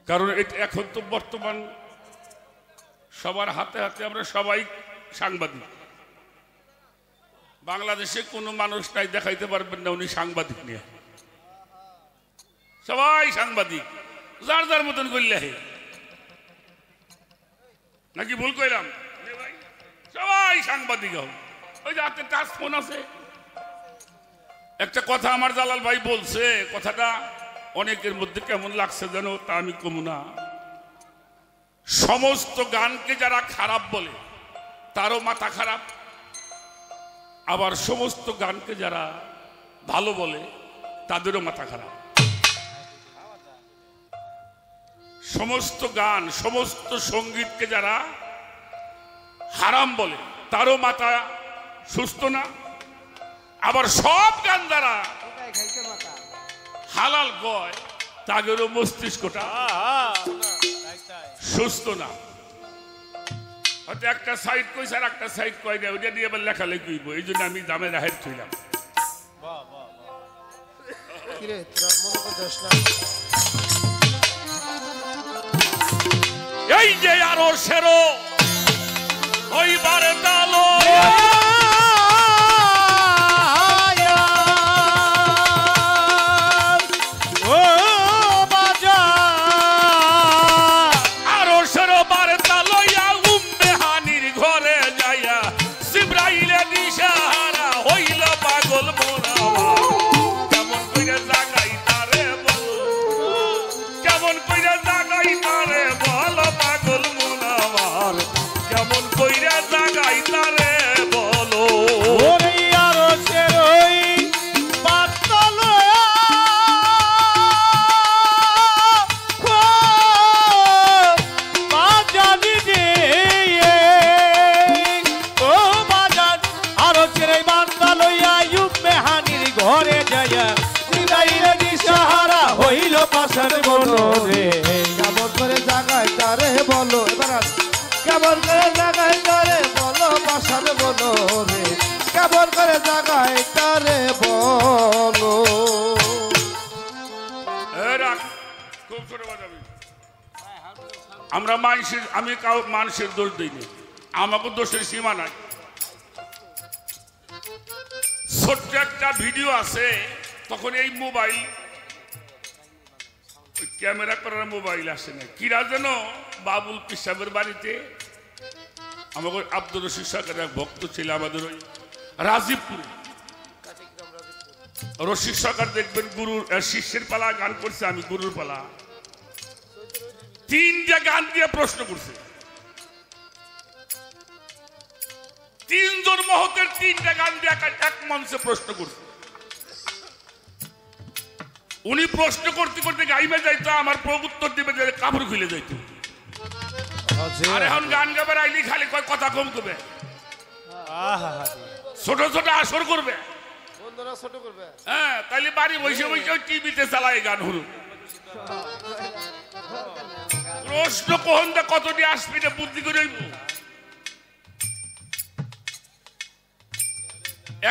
Speaker 3: কারণ এখন তো বর্তমান সবার হাতে হাতে আমরা সবাই সাংবাদিক। বাংলাদেশে কোনো মানুষ নাই দেখাইতে পারবেন না উনি সাংবাদিক নিয়ে। সবাই সাংবাদিক, যার যার মতন করলে নাকি ভুল কইলাম? সবাই সাংবাদিক। ওই যে হাতে টাচ ফোন আছে। একটা কথা আমার জালাল ভাই বলছে, কথাটা অনেকের মধ্যে কেমন লাগছে যেন, তা আমি কমু না। সমস্ত গানকে যারা খারাপ বলে তারও মাথা খারাপ, আবার সমস্ত গানকে যারা ভালো বলে তাদেরও মাথা খারাপ। সমস্ত গান, সমস্ত সঙ্গীতকে যারা হারাম বলে তারও মাথা সুস্থ না, আবার সব গান দ্বারা হালাল গয় তাদেরও মস্তিষ্কটা সুস্থ না। হয়তো একটা সাইড কইছে আর একটা সাইড কয় না, ওইটা নিয়ে আবার লেখালেখি হইব। এই জন্য আমি দামে রাহের থইলাম।
Speaker 2: কিরে তোরা মনে করছিস না?
Speaker 3: এই যে আরো সেরো হইবারে তালো কইরা জাগাই তারে
Speaker 2: কেমন করে জাগাই তারে বলো বাসার বলো রে কেমন করে জাগাই তারে বলো
Speaker 3: রাখ, খুব ছোট বাজাবি। আমরা মানুষের, আমি মানুষের দোষ দিইনি, আমাকে দোষের সীমা নাই। ছোট্ট একটা ভিডিও আছে, তখন এই মোবাইল, ক্যামেরা করার মোবাইল আসে না, কিরা যেন বাবুল পিসাবের বাড়িতে আমাকে আব্দুর রশিদ সরকারের এক ভক্ত ছিল আমাদের ওই রাজীবপুরে। রশিদ সরকার দেখবেন গুরুর শিষ্যের পালা গান করছে, আমি গুরুর পালা, তিনটা গান দিয়ে প্রশ্ন করছে। তিনজন মহতের তিনটা গান দিয়ে এক মঞ্চে প্রশ্ন করছে। উনি প্রশ্ন করতে করতে গাইবে যাইতো, আমার উত্তর দিবে যে কাপড় খুলে যাইতো। আর এখন গান গাবার আইলি খালি কয় কথা কম করবে, ছোট ছোট আসর করবে,
Speaker 5: বন্ধুরা ছোট করবে।
Speaker 3: হ্যাঁ, তাইলে বাড়ি বসে বসে টিভিতে চালায় গান হরু। প্রশ্ন কখন কতটি আসবি না বুদ্ধি করে হইব।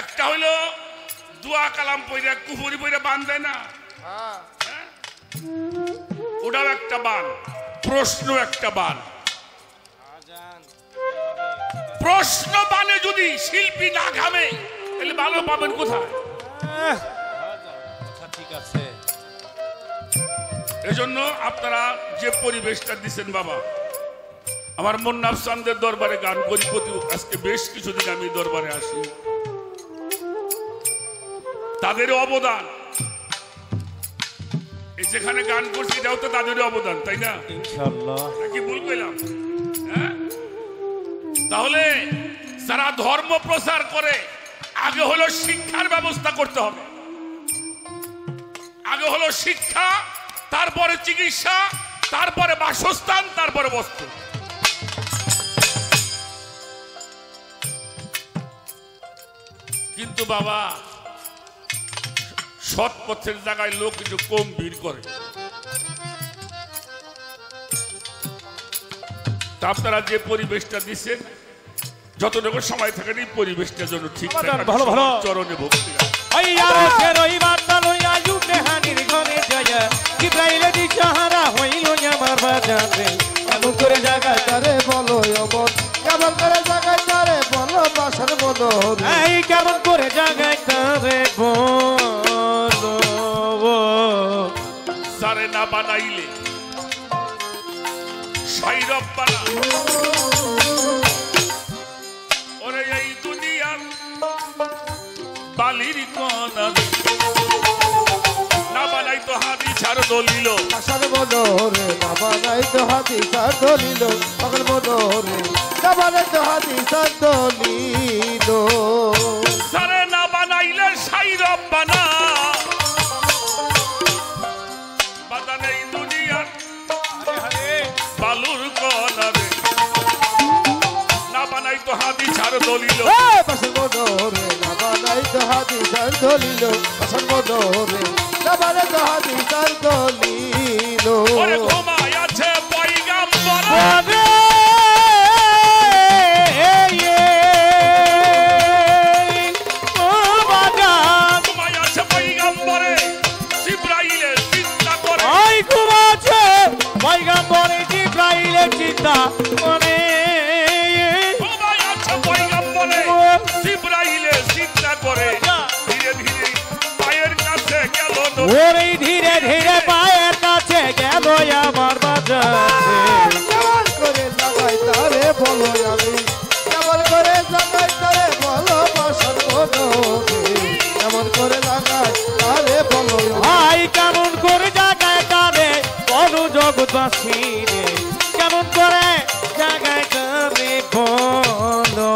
Speaker 3: একটা হইলো দোয়া কালাম পইরা কুফরি পইরা বান দেয় না,
Speaker 5: হ্যাঁ
Speaker 3: ওটাও একটা বান। প্রশ্ন একটা বান। প্রশ্ন বানে যদি শিল্পী না ঘামে তাহলে ভালো পাবেন কোথায়?
Speaker 4: ঠিক আছে।
Speaker 3: এজন্য আপনারা যে পরিবেশটা দিচ্ছেন বাবা, আমার মুন্নাফ চান্দের দরবারে গান করি প্রতি, আজকে বেশ কিছুদিন আমি দরবারে আসি, তাদের অবদান, এই যেখানে গান করছি এটাও তো তাদের অবদান, তাই না?
Speaker 4: ইনশাআল্লাহ।
Speaker 3: নাকি ভুল কইলাম? হ্যাঁ, তাহলে যারা ধর্ম প্রচার করে আগে হলো শিক্ষার ব্যবস্থা করতে হবে। আগে হলো শিক্ষা, তারপরে চিকিৎসা, তারপরে বাসস্থান, তারপরে বস্ত্র। কিন্তু বাবা সৎ পথের জায়গায় লোক একটু কম ভিড় করে। তা আপনারা যে পরিবেশটা দিচ্ছেন, যতটুকু সময় থাকেন এই পরিবেশটার জন্য ঠিক থাকে,
Speaker 4: ভালো ভালো
Speaker 3: চরণে ভক্তি
Speaker 2: কেমন করে জাগাই তারে বলো অমন কেমন করে জাগাই তারে বলো বাসার বলো রে
Speaker 4: কেমন করে জাগাই তারে বলো
Speaker 3: সারে না বানাইলে সাইরব বানা। ওরে এই দুনিয়ার বালির কোনা না বানাই তো হাতি ছাড় দলিল,
Speaker 2: বাসার বলো রে না বানাই তো হাতি সার দলিল পাগল বলো রে না বানাই তো হাতি সার দলিল
Speaker 3: সারে না বানাইলে সাইরব বানা। বাদান এই দুনিয়ার বালুর কোনা রে না বানাই তো হাতি ছাড় দলিল।
Speaker 2: বাসার বলো রে না বানাই তো হাতি সার দলিল বাসার বলো রে না বানাই তো হাতি সার দলিল
Speaker 3: ওরে ঘুমায় আছে পয়গাম্বর, ঘুমায় আছে পয়গাম্বরে, জিবরাইলে চিন্তা করে, ঘুমায় আছে পয়গাম্বরে, জিবরাইলে চিন্তা করে, ধীরে ধীরে পায়ের কাছে গেল নবী।
Speaker 4: ধীরে ধীরে পায়ের কাছে গেল আমার বাজারে।
Speaker 2: কেমন করে জাগাই তারে বলো আমি কেমন করে জাগাই তারে বলো বাসার বলো কেমন করে জাগাই তারে বলো
Speaker 4: ভাই কেমন করে জাগায় তারে বলো জগৎবাসী রে, কেমন করে জাগায় তারে বলো।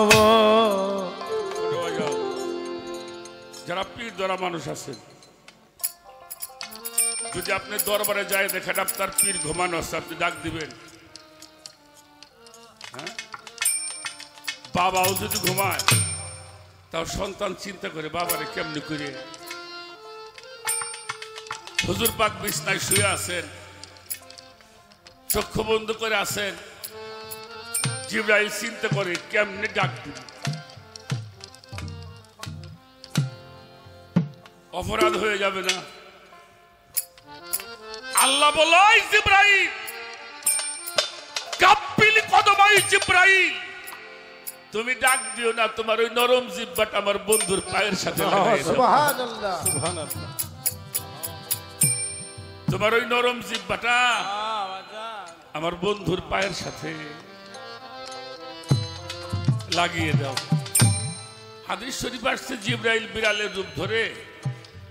Speaker 3: যারা পীর ধরা মানুষ আছেন, যদি আপনি দরবারে যায় দেখেন আপনার পীর ঘুমানো আছে, আপনি ডাক দিবেন। হ্যাঁ, বাবাও যদি ঘুমায় তাও সন্তান চিন্তা করে বাবারে কেমনি করে। হুজুর পাক বিছনায় শুয়ে আছেন, চক্ষু বন্ধ করে আছেন, জিবরাইল চিন্তা করে কেমনে ডাক দিবে, অপরাধ হয়ে যাবে না। আল্লাহ বলল, জিবরাইল কাব্বিল কদমাই জিবরাইল, তুমি ডাক দিও না, তোমার ওই নরম জিহ্বাটা আমার বন্ধুর পায়ের সাথে লাগাই দাও।
Speaker 5: সুবহানাল্লাহ
Speaker 3: তোমার ওই নরম জিহ্বাটা আমার বন্ধুর পায়ের সাথে লাগিয়ে দাও। হাদিস শরীফ আসছে, জিবরাইল বিড়ালের রূপ ধরে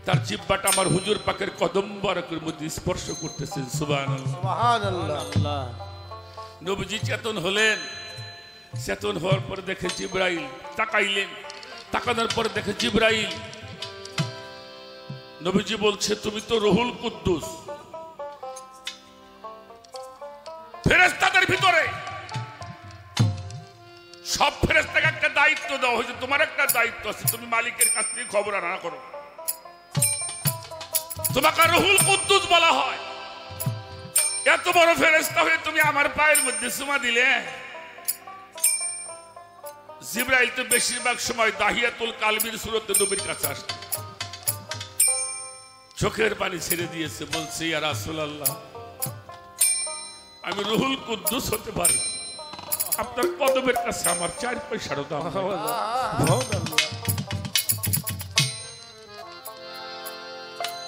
Speaker 3: তার জিহ্বাটা আমার হুজুর পাকের কদম বারকের মধ্যে স্পর্শ করতেছেন। সুবহানাল্লাহ
Speaker 5: সুবহানাল্লাহ।
Speaker 3: নবীজি চেতন হলেন, চেতন হওয়ার পরে দেখে জিবরাইল, তাকাইলেন, তাকানোর পরে দেখে জিবরাইল। নবীজি বলছে, তুমি তো রুহুল কুদ্দুস, ফেরেশতাদের ভিতরে সব ফেরেশতাকে একটা দায়িত্ব দেওয়া হয়েছে, তোমার একটা দায়িত্ব আছে, তুমি মালিকের কাছ থেকে খবর আনা করো। তোমাকে রুহুল কুদ্দুস বলা হয়। এত বড় ফেরেশতা হয়ে তুমি আমার পায়ের মধ্যে চুমা দিলে। জিবরাইল তো বেশিরভাগ সময় দাহিয়াতুল কালবির সুরতে নবীর কাছে আসে, চোখের পানি ছেড়ে দিয়েছে, বলছে, ইয়া রাসূলুল্লাহ, আমি রুহুল কুদ্দুস হতে পারি, আপনার কদমের কাছে আমার 4 পয়সারও দাম নাই।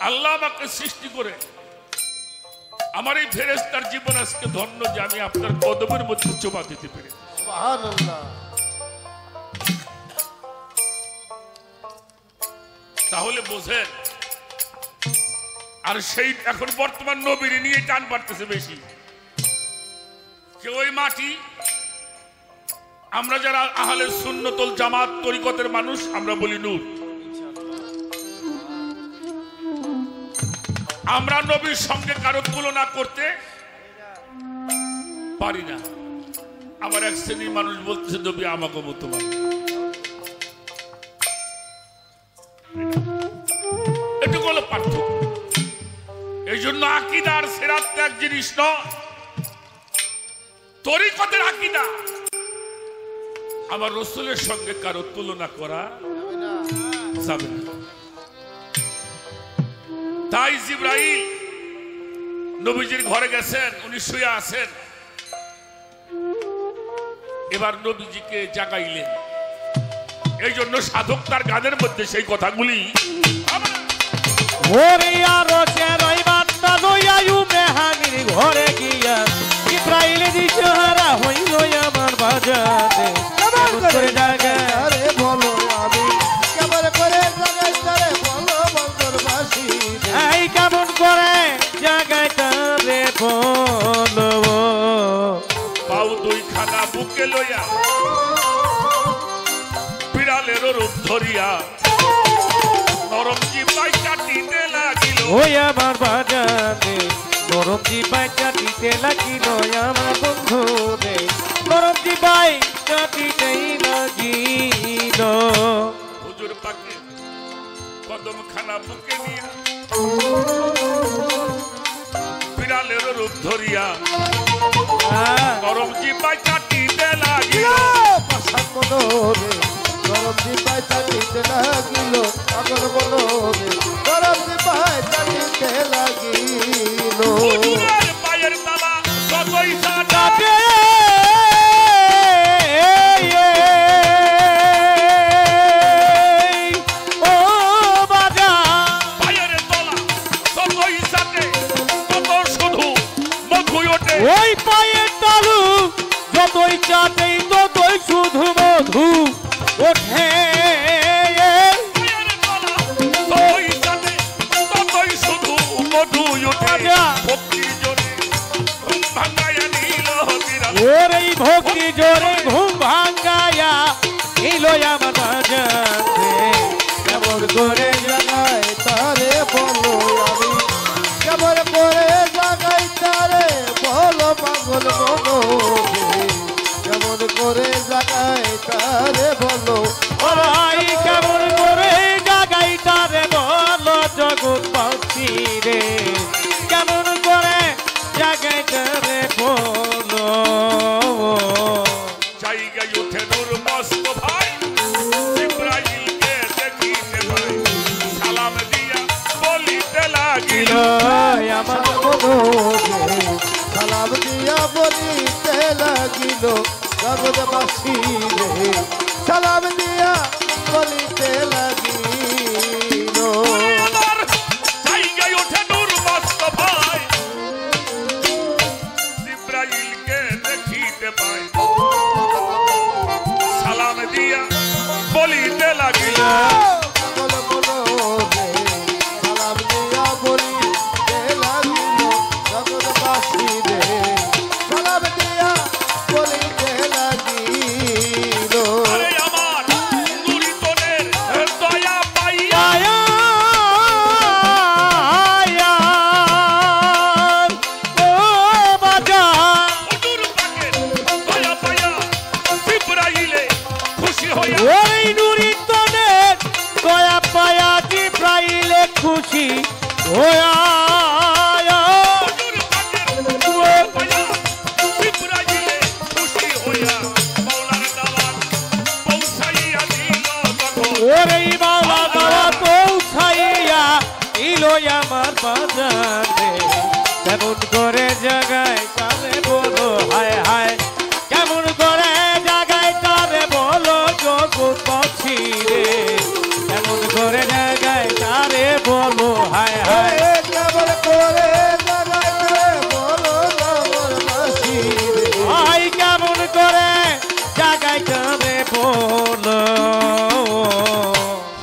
Speaker 3: আল্লাহ আমাকে সৃষ্টি করে আমার এই ফেরেশতার জীবন আজকে ধন্য যে আমি আপনার কদমের মধ্যে চুমা দিতে পেরে।
Speaker 5: সুবহানাল্লাহ।
Speaker 3: তাহলে বোঝেন, আর সেই এখন বর্তমান নবীর নিয়ে টান পারতেছে বেশি। কেউ ওই মাটি, আমরা যারা আহলে সুন্নতুল জামাত তরিকতের মানুষ, আমরা বলি নূর। আমরা নবীর সঙ্গে কারো তুলনা করতে পারি না। আমার এক শ্রেণীর মানুষ বলতেছে, নবী আমাকে মতো মানুষ। এটুকু হলো পার্থক্য। এই জন্য আকীদার সিরাত এক জিনিস নয়, তরিকতের আকীদা আমার রাসূলের সঙ্গে কারো তুলনা করা যাবে না। তাই জিবরাইল নবীজির ঘরে গেছেন, উনি শুয়ে আছেন। এবার নবীজিকে জাগাইলেন। এই জন্য সাধক তার গানের মধ্যে সেই কথাগুলি,
Speaker 4: ওরে আরো চেরই বান্দা লইয়ায়ু মেহানির ঘরে গিয়া ইব্রাহিম দিশহারা হইল আমার বাজারে কেমন করে জাগে
Speaker 2: আরে বলো আমি কেমন করে জাগাই তারে বলো বন্দরবাসী
Speaker 4: এই কেমন করে জাগাই তারে বলবো
Speaker 3: পাও দুই খানা বুকে লইয়া বিড়ালের রূপ ধরিয়া নরম জিহ্বায় কাটিতে লাগিল।
Speaker 4: ওই আমার বাজারে নরম জিহ্বায় কাটিতে লাগিল আমার বন্ধু রে নরম জিহ্বায় কাটিতেই লাগিল।
Speaker 3: হুজুর পাকে কদম খানা বুকে নিয়া বিড়ালের রূপ ধরিয়া নরম জিহ্বায় কাটিতে লাগিল।
Speaker 2: পাশান মনোরে গরম দিবাই চাটিতে লাগিল আগর মনোরে গরম দিবাই চাটিতে লাগিল
Speaker 3: হুজুরের পায়ের তালা যতই সাজাবে
Speaker 4: ও বাজা
Speaker 3: পায়ের তলা যতই সাজে তত শুধু মধু ওঠে।
Speaker 4: ওই পায়ের তালু যতই চাটে ততই শুধু মধু ওঠে।
Speaker 3: পায়ের তলা যতই সাজে ততই শুধু মধু ওঠে।
Speaker 4: আচ্ছা।
Speaker 3: ভক্তির জোরে ঘুম ভাঙাইয়া নিল বিড়াল।
Speaker 4: ওর এই ভক্তি জোরে ঘুম ভাঙ্গায়া নিলো আমার বাজারে
Speaker 2: কেমন করে জাগাই তারে বলো আমি কেমন করে জাগাই তারে বলো পাগল মনোরে কেমন করে জাগাই তারে বলো
Speaker 4: ও ভাই কেমন করে জাগাই তারে বলো জগৎবাসী রে কেমন করে জাগাই তারে বলো
Speaker 3: জায়গায় উঠে নূর মস্ত ভাই জিব্রাইলকে দেখিতে পাই সালাম দিয়া বলিতে লাগিল
Speaker 2: আমার মনোরে সালাম দিয়া বলিতে লাগিল জগৎবাসী রে সালাম দিয়া বলিতে লাগিল
Speaker 3: আমার জায়গায় উঠে নূর মস্ত ভাই জিব্রাইলকে দেখিতে পাই সালাম দিয়া বলিতে লাগিল
Speaker 2: সকল মনোরে সালাম দিয়া বলিতে লাগিল জগৎবাসী রে সালাম দিয়া বলিতে লাগিল
Speaker 3: আরে আমার নুরিতনের দয়া পাইয়া হুজুর পাকের দয়া পাইয়া জিব্রাইলে খুশি হইয়া
Speaker 4: ওই নুরিতনের দয়া পায়া জিব্রাইলে খুশি হইয়া
Speaker 3: হুজুর পাকের দয়া পাইয়া জিব্রাইলে খুশি হইয়া মাওলার দাওয়াত পৌঁছাইয়া দিল তখন
Speaker 4: ওরে মাওলা দাওয়া পৌঁছাইয়া ইলো আমার বাজারে কেমন করে জাগায় কারে বলো হায় হায় কেমন করে জাগায় কারে বলো জগৎবাসী রে কেমন করে জাগায় কারে বলো হায় হায়
Speaker 2: কেমন করে জাগায় বলো জগৎবাসী রে
Speaker 4: আই কেমন করে জাগায় কারে বলো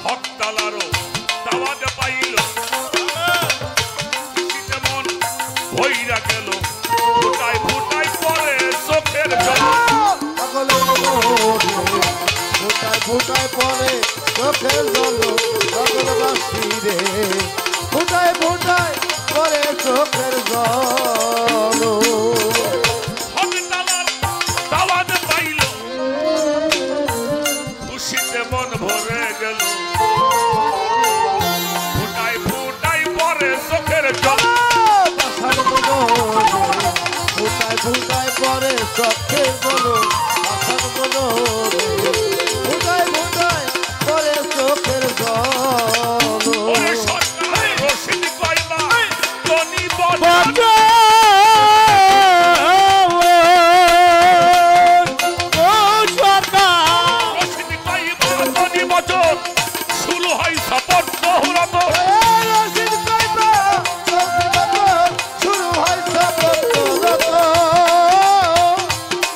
Speaker 3: হক তালারও দাওয়াত পাইল যেমন ভইরা গেল ফুটায় ফুটায় পরে চোখের জল
Speaker 2: সকল মনোরে ফুটায় ফুটায় পরে চোখের জল জগৎবাসী রে ফুটায় ফুটায় পরে চোখের জল
Speaker 3: হক তালার দাওয়াত পাইল খুশিতে মন ভরে গেল ফুটায় ফুটায় পরে চোখের জল
Speaker 2: আষাঢ় মনোরে ফুটায় ফুটায় পরে চোখের জল আষাঢ় মনোরে ফুটায় ফুটায় পরে চোখের জল
Speaker 3: ওরে সরকার রশিদ কয়বা তনি বল রশিদ কয়বা তনি বছর শুরু হয় সাপোর্ট দৌড়াতো
Speaker 2: শুরু হয় সব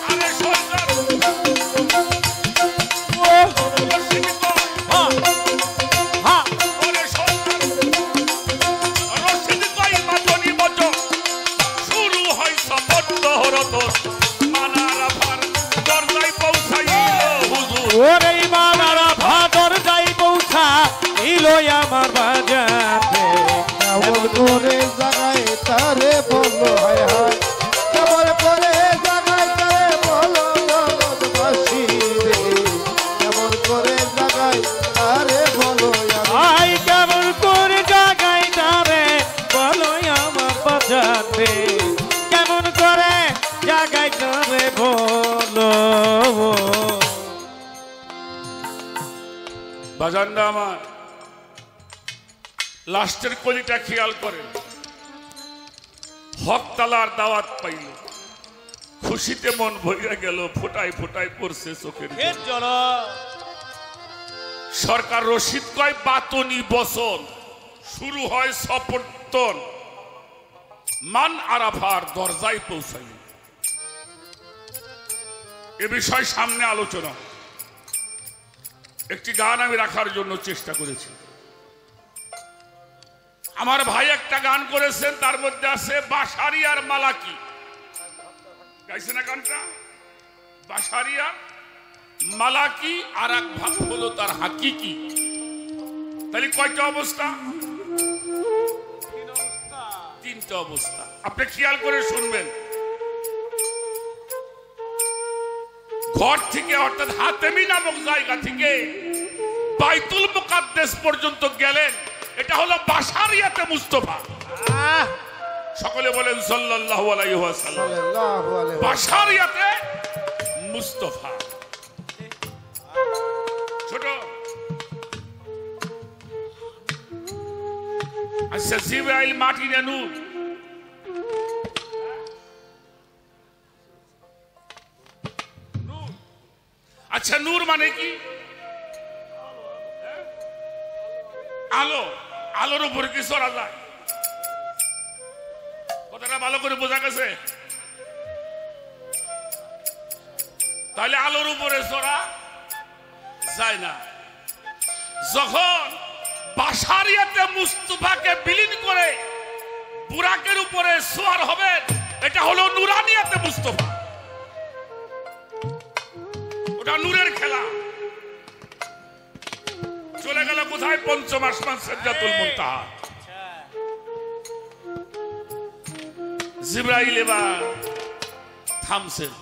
Speaker 3: আরে সরকার রশিদ ওরে সরকার রশিদ কয়বা তনি বছর শুরু হয় সাপোর্ট দৌড়াতো মানার আফার দরজায় পৌঁছাইল হুজুর
Speaker 4: ওরে মানারা ভাদর যাই পৌঁছা ইলো আমার বাজারে
Speaker 2: কেমন করে জাগায় তারে বলো হায় হায় কেমন করে জাগায় তারে বলো জগৎবাসী রে কেমন করে জাগায় তারে বলো
Speaker 4: আই কেমন করে জাগাই তারে বলো আমার বাজারে কেমন করে জাগাই তারে বলো
Speaker 3: বাজানরা আমার লাস্টের কলিটা খেয়াল করেন হক তালার দাওয়াত পাইল খুশিতে মন ভইরা গেল ফুটায় ফুটায় পড়ছে চোখের জল। সরকার রশিদ কয় বাতনি বসন শুরু হয় সপর্তন মান আরাফার দরজায় পৌঁছাইল এ বিষয় সামনে আলোচনা একটি গান আমি রাখার জন্য চেষ্টা করেছি আমার ভাই একটা গান করেছেন তার মধ্যে আছে বাসারি আর মালাকি গাইছে না গানটা বাসারি আর মালাকি আর এক ভাগ হলো তার হাকিকি তাহলে কয়টা অবস্থা তিনটা অবস্থা আপনি খেয়াল করে শুনবেন ঘর থেকে অর্থাৎ হাতেমি নামক জায়গা থেকে বাইতুল মুকাদ্দাস পর্যন্ত গেলেন এটা হলো বাসারিয়াতে মুস্তাফা সকলে বলেন সাল্লাল্লাহু আলাইহি ওয়াসাল্লাম
Speaker 2: সাল্লাল্লাহু আলাইহি
Speaker 3: বাসারিয়াতে মুস্তাফা ছোট। আচ্ছা জিবরাইল মাটি না নূর? আচ্ছা নূর মানে কি? আলো। আলোর উপরে কি চড়া যায়? কথাটা ভালো করে বোঝা গেছে? তাহলে আলোর উপরে চড়া যায় না। যখন বাশারিয়াতে মুস্তাফাকে বিলীন করে বুরাকের উপরে সোয়ার হবেন, এটা হলো নুরানিয়াতে মুস্তাফা। ওটা নূরের খেলা। চলে গেল কোথায়? পঞ্চম আসমান সিদরাতুল মুনতাহা। জিবরাইল এবার থামছেন।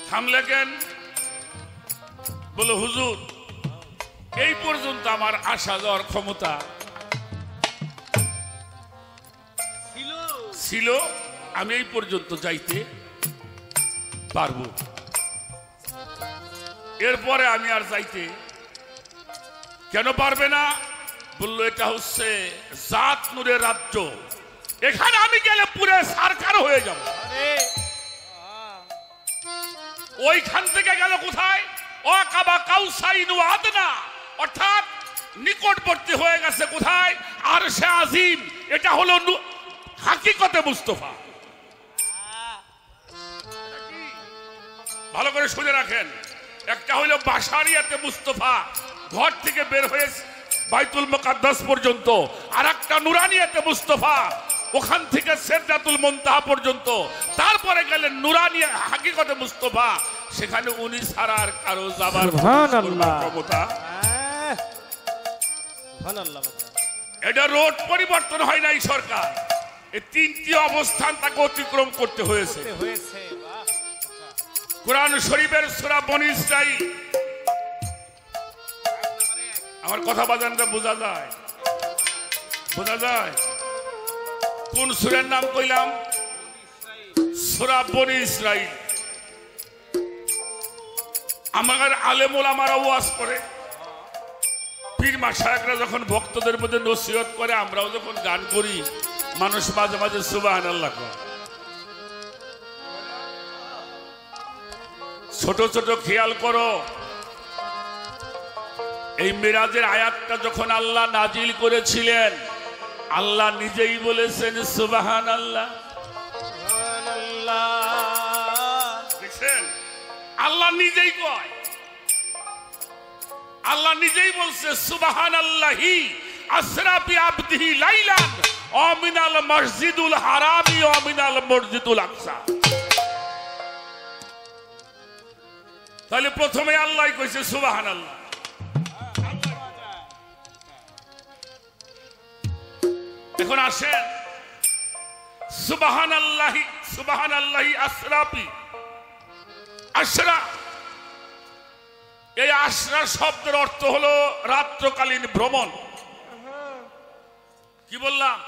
Speaker 3: থামলে কেন? বলে হুজুর এই পর্যন্ত আমার আসা যাওয়ার ক্ষমতা ছিল, আমি এই পর্যন্ত যাইতে পারবো, এরপরে আমি আর যাইতে কেন পারবে না? বললো এটা হচ্ছে জাত নূরের রাজ্য, এখানে আমি গেলে পুরো সরকার হয়ে যাব। ওইখান থেকে গেল কোথায়? ওয়াকাবা কাউসাইন ওয়া আদনা, অর্থাৎ নিকটবর্তী হয়ে গেছে কোথায়? আরশে আজিম। এটা হলো হাকিকতে মুস্তাফা। ভালো করে শুনে রাখেন, একটা হলো বাশারিয়াতে মুস্তাফা, ঘর থেকে বের হয়ে বাইতুল মুকাদ্দাস পর্যন্ত, আর একটা নুরানিয়াতে মুস্তাফা, ওখান থেকে সিদরাতুল মুনতাহা পর্যন্ত। তারপরে গেলেন নুরানিয়া হাকিকতে মুস্তাফা, সেখানে উনি ছাড়া আর কারো যাবার ক্ষমতা। এটা রোড পরিবর্তন হয় নাই সরকার, এই তিনটি অবস্থান তাকে অতিক্রম করতে হয়েছে। কোরআন শরীফের সূরা বনী ইসরাঈল, আমার কথা বাজানটা বোঝা যায়? বোঝা যায়? কোন সূরার নাম কইলাম? সূরা বনী ইসরাঈল। আমার আলেম ওলামারা ওয়াজ করে, পীর মাশায়েখরা যখন ভক্তদের মধ্যে নসিহত করে, আমরাও যখন গান করি, মানুষ মাঝে মাঝে সুবহানাল্লাহ কয়। ছোট ছোট খেয়াল করো, এই মিরাজের আয়াতটা যখন আল্লাহ নাজিল করেছিলেন, আল্লাহ নিজেই বলেছেন সুবহানাল্লাহ। দেখছেন, আল্লাহ নিজেই কয়, আল্লাহ নিজেই বলছে সুবহানাল্লাহি আসরা বি আবদিহি লাইলান ওয়া মিনাল মসজিদুল হারামি ওয়া মিনাল মসজিদুল আকসা। তাহলে প্রথমে আল্লাহ কইছে সুবহানাল্লাহ। এখন আসেন, সুবহানাল্লাহি, সুবহানাল্লাহি আসরা বি, আসরা, এই আসরা শব্দের অর্থ হলো রাত্রকালীন ভ্রমণ। কি বললাম?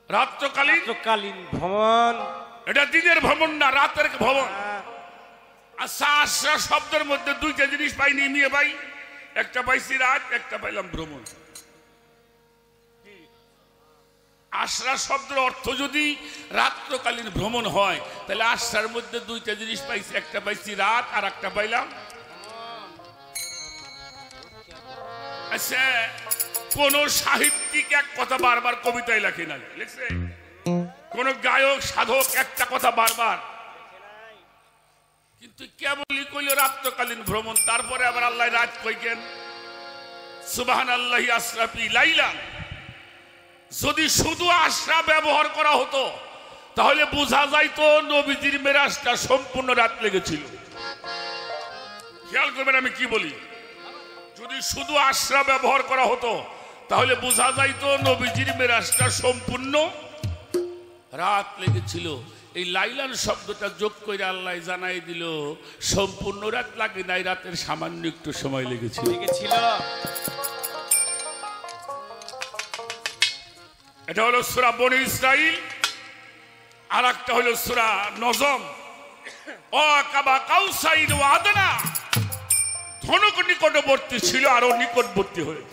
Speaker 3: রাত্রকালীন
Speaker 4: ভ্রমণ।
Speaker 3: এটা দিনের ভ্রমণ না, রাতের ভ্রমণ। আচ্ছা, আসরা শব্দের মধ্যে দুইটা জিনিস পাইনি মিয়ে ভাই, একটা পাইছি রাত, একটা পাইলাম ভ্রমণ। আসরা শব্দের অর্থ যদি রাত্রকালীন ভ্রমণ হয়, তাহলে আসরার মধ্যে দুইটা জিনিস পাইছি, একটা পাইছি রাত আর একটা পাইলাম। আচ্ছা, কোন সাহিত্যিক এক কথা বারবার কবিতায় লেখে না, লিখছে? কোন গায়ক সাধক একটা কথা বারবার, কিন্তু কেবলই কইল রাত্রকালীন ভ্রমণ। তারপরে আবার আল্লাহ রাত কইকেন সুবহানাল্লাহি আসরা বি লাইলান। যদি শুধু আসরা ব্যবহার করা হতো, তাহলে বোঝা যাইতো নবীজির মেরাজটা সম্পূর্ণ রাত লেগেছিল। খেয়াল করবেন আমি কি বলি, যদি শুধু আসরা ব্যবহার করা হতো, তাহলে বোঝা যাইতো নবীজির মেরাজটা সম্পূর্ণ রাত লেগেছিল। এই লাইলান শব্দটা যোগ করে আল্লাহ জানাই দিল সম্পূর্ণ রাত লাগে নাই, রাতের সামান্য একটু সময় লেগেছিল। এটা হলো সূরা বনী ইসরাঈল, আর একটা হলো সূরা নজম। ও কাবা কাউসাইর আদনা, ধনুক নিকটবর্তী ছিল আরো নিকটবর্তী হয়ে,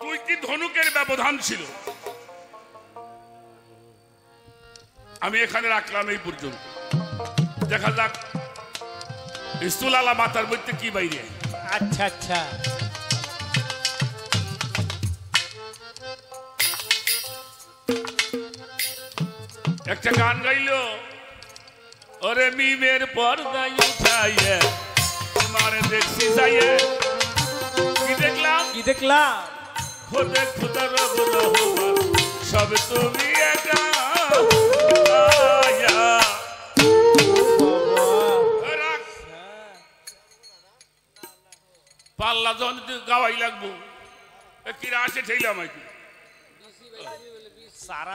Speaker 3: দুইটি ধনুকের ব্যবধান ছিল। আমি এখানে রাখলাম এই পর্যন্ত, দেখা যাক ইস্তুলালা মাথার মধ্যে কি বাইরে।
Speaker 4: আচ্ছা আচ্ছা,
Speaker 3: একটা গান গাইলো, ওরে মিমের পর্দায় উঠাইয়ে তোমার দেখছি যাইয়ে, কি দেখলাম
Speaker 4: কি দেখলাম?
Speaker 3: খোদে খুদা রব রহমান সব তুমি একা আয়া। রাখ। পাল্লা যখন গাওয়াই লাগবো, কিরা আসে ঠেইলাম আর কি।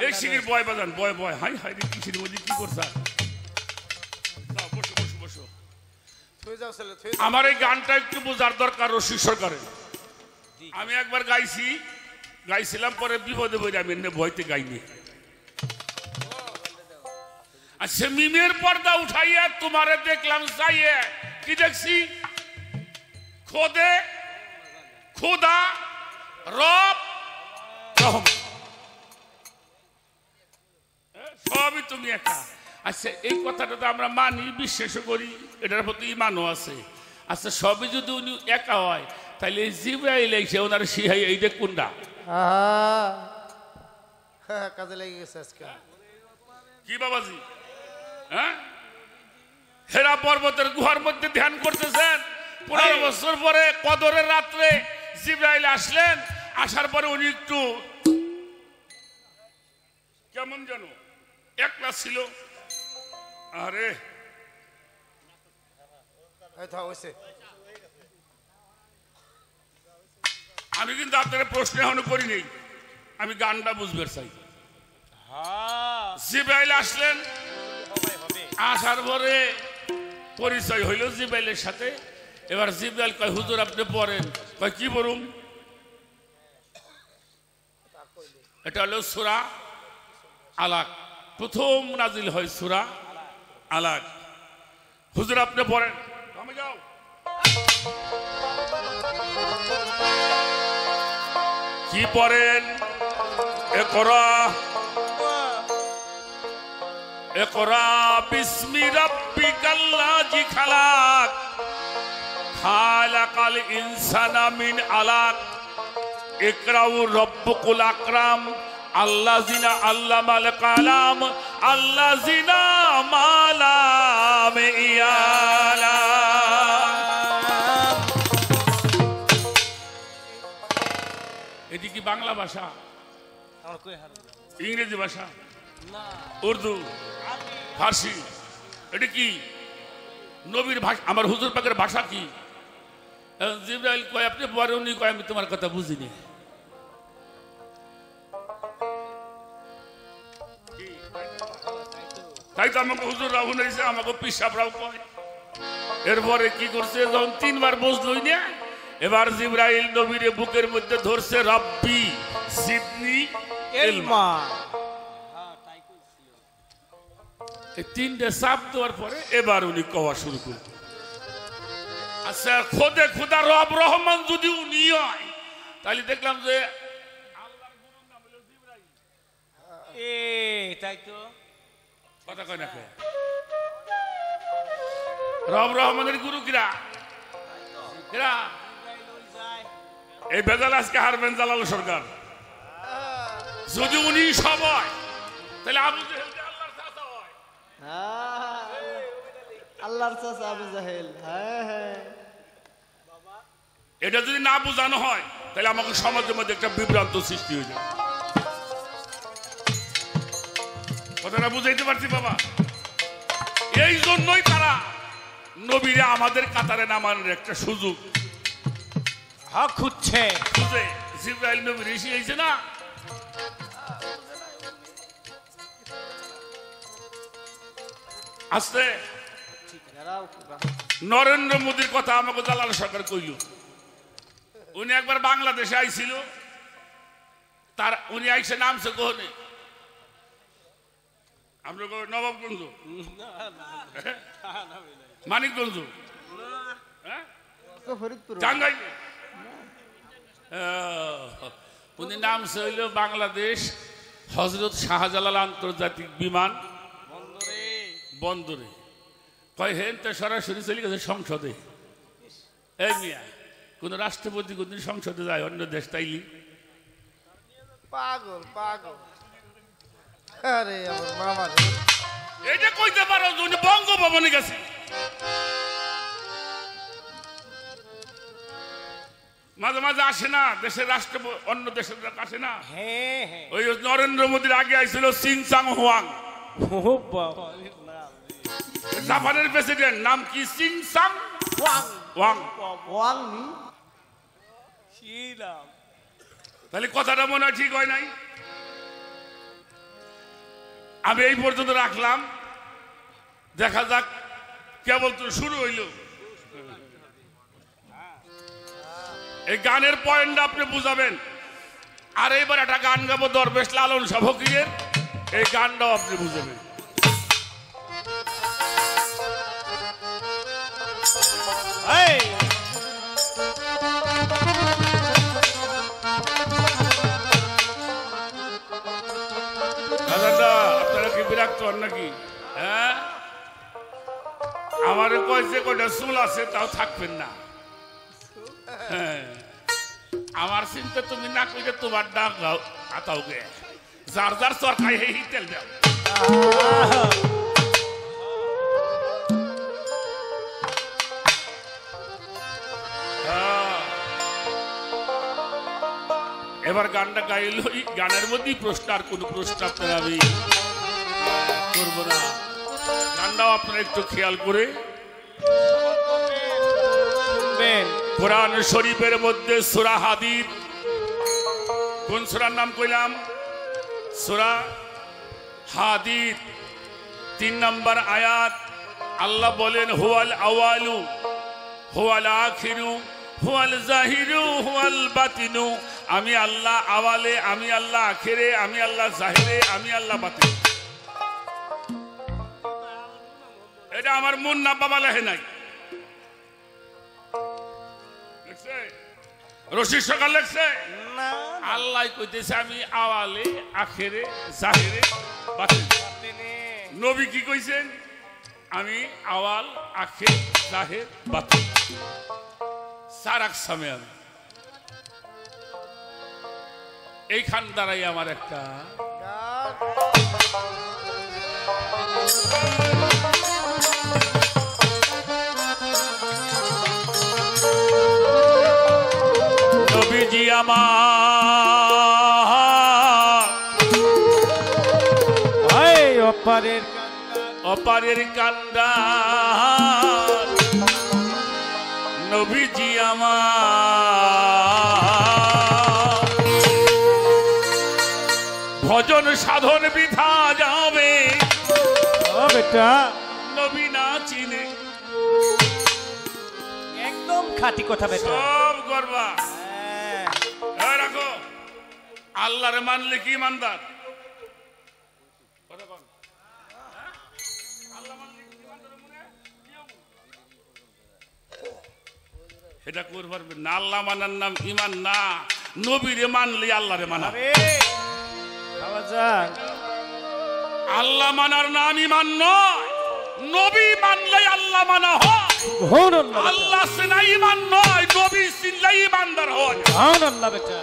Speaker 3: এই সিঁড়ির বয় বাজান, বয় বয়, হাই হাই রে কি সিঁড়ির মধ্যে কি করছা? বসো বসো বসো। আমার এই গানটা একটু বোঝার দরকার রশিদ সরকারের। আমি একবার গাইছিলাম, পরে বিপদে বই আমি এমনি ভয়তে গাইনি। আচ্ছা, মিমের পর্দা উঠাইয়া তোমারে দেখলাম যাইয়ে, কি দেখছি? খোদে খুদা রব রহমান, সবই তুমি একা। আচ্ছা, এই কথাটা তো আমরা মানি, বিশ্বাস করি, এটার প্রতি ইমানও আছে। আচ্ছা, সবই যদি উনি একা হয়, তাহলে জিবরাইল এসে ওনার সিহাই এই যে কোনটা
Speaker 5: কাজে লেগে গেছে আজকে।
Speaker 3: কি বাবাজি? হ্যাঁ, হেরা পর্বতের গুহার মধ্যে ধ্যান করতেছেন। 15 বছর পরে কদরের রাত্রে জিবরাইল আসলেন। আসার পরে উনি একটু কেমন যেন একলা ছিল। আরে আমি কিন্তু আপনার প্রশ্ন এখনো করি নেই, আমি গানটা বুঝবে চাই। জিবরাইল আসলেন, আসার পরে পরিচয় হইল জিবরাইলের সাথে। এবার জিবরাইল কয়, হুজুর আপনি পড়েন। কয়, কি পড়ুন? এটা হলো সূরা আলাক, প্রথম নাজিল হয় সূরা আলাক। হুজুর আপনি পড়েন। আমি যাও। কি পড়েন? ইকরা ইকরা বিসমি রাব্বিকাল্লাযী খালাক খালাকাল ইনসানা মিন আলাক ইকরাউ রাব্বুকুল আকরাম আল্লাযিনা আল্লামাল কালাম আল্লাযিনা মালাম ইয়ালা। এটি কি বাংলা ভাষা, ইংরেজি ভাষা, উর্দু, ফার্সি? এটি কি নবীর ভাষা? আমার হুজুর পাকের ভাষা কি? জিবরাইল কয় আপনি পরে, উনি কয় আমি তোমার কথা বুঝিনি। তাই তো আমাকে হুজুর রাহু নাইছে, আমাকে পিসাবরাও কয়। এরপরে কি করছে, যখন 3 বার বুঝলই না, এবার জিবরাইল নবীর বুকের মধ্যে ধরছে, রাব্বি জিদনি ইলমা। এই 3টে চাপ দেওয়ার পরে এবার উনি কওয়া শুরু করলেন। আচ্ছা, খোদে খুদা রব রহমান যদি উনি হয়, তাহলে দেখলাম যে আল্লাহর গুরুর নাম হলো জিবরাইল।
Speaker 4: তাই তো
Speaker 3: কথা কয় না? রব রহমানের গুরু কিরা? কিরা? এই বেজাল আজকে হারবেন জালাল সরকার। যদি উনি সব হয়, তাহলে আবু জেহেল আল্লাহর চাচা হয়।
Speaker 5: আল্লাহর চাচা আবু জাহেল।
Speaker 3: এটা যদি না বোঝানো হয়, তাহলে আমাকে সমাজের মধ্যে একটা বিভ্রান্ত সৃষ্টি হয়ে যায়। কথাটা বুঝাইতে পারছি বাবা? এই জন্যই তারা নবীরে আমাদের কাতারে নামানোর একটা সুযোগ
Speaker 4: খুঁজছে।
Speaker 3: খুঁজে জিবরাইল নবীর এসে হয়েছে না। আসতে নরেন্দ্র মোদীর কথা আমাকে জালাল সরকার কইল। উনি একবার বাংলাদেশে আইছিল, তার উনি আইসে নামছে কোহনে আমরা নবাবগঞ্জ, মানিকগঞ্জ,
Speaker 5: ফরিদপুর
Speaker 3: টাঙ্গাইল। উনি নাম ছিল বাংলাদেশ হজরত শাহজালাল আন্তর্জাতিক বিমান বন্দরে। কয় হেন তো সরাসরি চলে গেছে সংসদে। এই মিয়া, কোন রাষ্ট্রপতি কোনদিন সংসদে যায় অন্য দেশ তাইলি?
Speaker 5: পাগল পাগল। আরে আমার মামা রে,
Speaker 3: এটা কইতে পারো যে উনি বঙ্গভবনে গেছে। মাঝে মাঝে আসে না দেশের রাষ্ট্র, অন্য দেশের লোক আসে না।
Speaker 4: হ্যাঁ হ্যাঁ
Speaker 3: ওই নরেন্দ্র মোদীর আগে আইছিল সিং চাং হোয়াং,
Speaker 4: ও বাবা
Speaker 3: জাপানের প্রেসিডেন্ট নাম কি? সিং চাং হোয়াং।
Speaker 5: ওয়াংনি
Speaker 4: শ্রীরাম
Speaker 3: তাহলে কথাটা মনে হয় ঠিক হয় নাই। আমি এই পর্যন্ত রাখলাম, দেখা যাক কেবল তো শুরু হইল। এই গানের পয়েন্টটা আপনি বুঝাবেন। আর এবার একটা গান গাবো দরবেশ লালন শাহ ফকিরের, এই গানটাও আপনি বুঝাবেন।
Speaker 4: এই
Speaker 3: দাদা আপনারা কি বিরক্ত হন নাকি? হ্যাঁ, আমারে কয়েছে কয়টা চুল আছে তাও থাকবেন না। হ্যাঁ, আমার চিন্তা তুমি না কইলে তোমার ডাক গাও আতাও গে, যার যার সরকার এই তেল দাও। এবার গানটা গাইল, গানের মধ্যেই প্রশ্ন, আর কোন প্রশ্ন আপনারা আমি করবো না। গানটাও আপনারা একটু খেয়াল করে
Speaker 4: শুনবেন।
Speaker 3: কোরআন শরীফের মধ্যে সূরা হাদীদ, কোন সূরার নাম কইলাম? সূরা হাদীদ 3 নম্বর আয়াত। আল্লাহ বলেন হুয়াল আওয়ালু হুয়াল আখিরু হুয়াল জাহিরু হুয়াল বাতিনু। আমি আল্লাহ আওয়ালে, আমি আল্লাহ আখিরে, আমি আল্লাহ জাহিরে, আমি আল্লাহ বাতিন। এটা আমার মুন্না বাবা লেখে নাই, রশিদ সরকার লেখছে
Speaker 4: না
Speaker 3: আল্লাহ কইতেছে আমি আওয়ালে আখেরে জাহিরে বাতিন। নবী কি কইছেন? আমি আওয়াল আখের জাহির বাতিন, সারাক সামে। আমি এইখান দ্বারাই আমার একটা নবীজি আমার
Speaker 4: এই অপারের
Speaker 3: অপারের কান্দা, নবীজি আমার ভজন সাধন বৃথা যাবে
Speaker 4: ও বেটা,
Speaker 3: নবী না চিনে।
Speaker 4: একদম খাঁটি কথা বেটা।
Speaker 3: সব করবা
Speaker 4: হ্যাঁ,
Speaker 3: রাখো। আল্লাহরে মানলে কি ইমানদার? কথা বল। আল্লাহ মানলে কি ইমানদার মনে? এটা করতে পারবেন না। আল্লাহ মানার নাম ইমান না, নবীরে মানলে আল্লাহরে মানা।
Speaker 4: আরে বাবা যান,
Speaker 3: আল্লাহ মানার নাম ইমান নয়, নবী মানলে আল্লাহ মানা হয়।
Speaker 4: ঘন আল্লাহ বেটা,
Speaker 3: আল্লাহ চিনা ইমান নয়, নবী চিনলে ইমানদার হয়।
Speaker 4: ঘন আল্লাহ বেটা।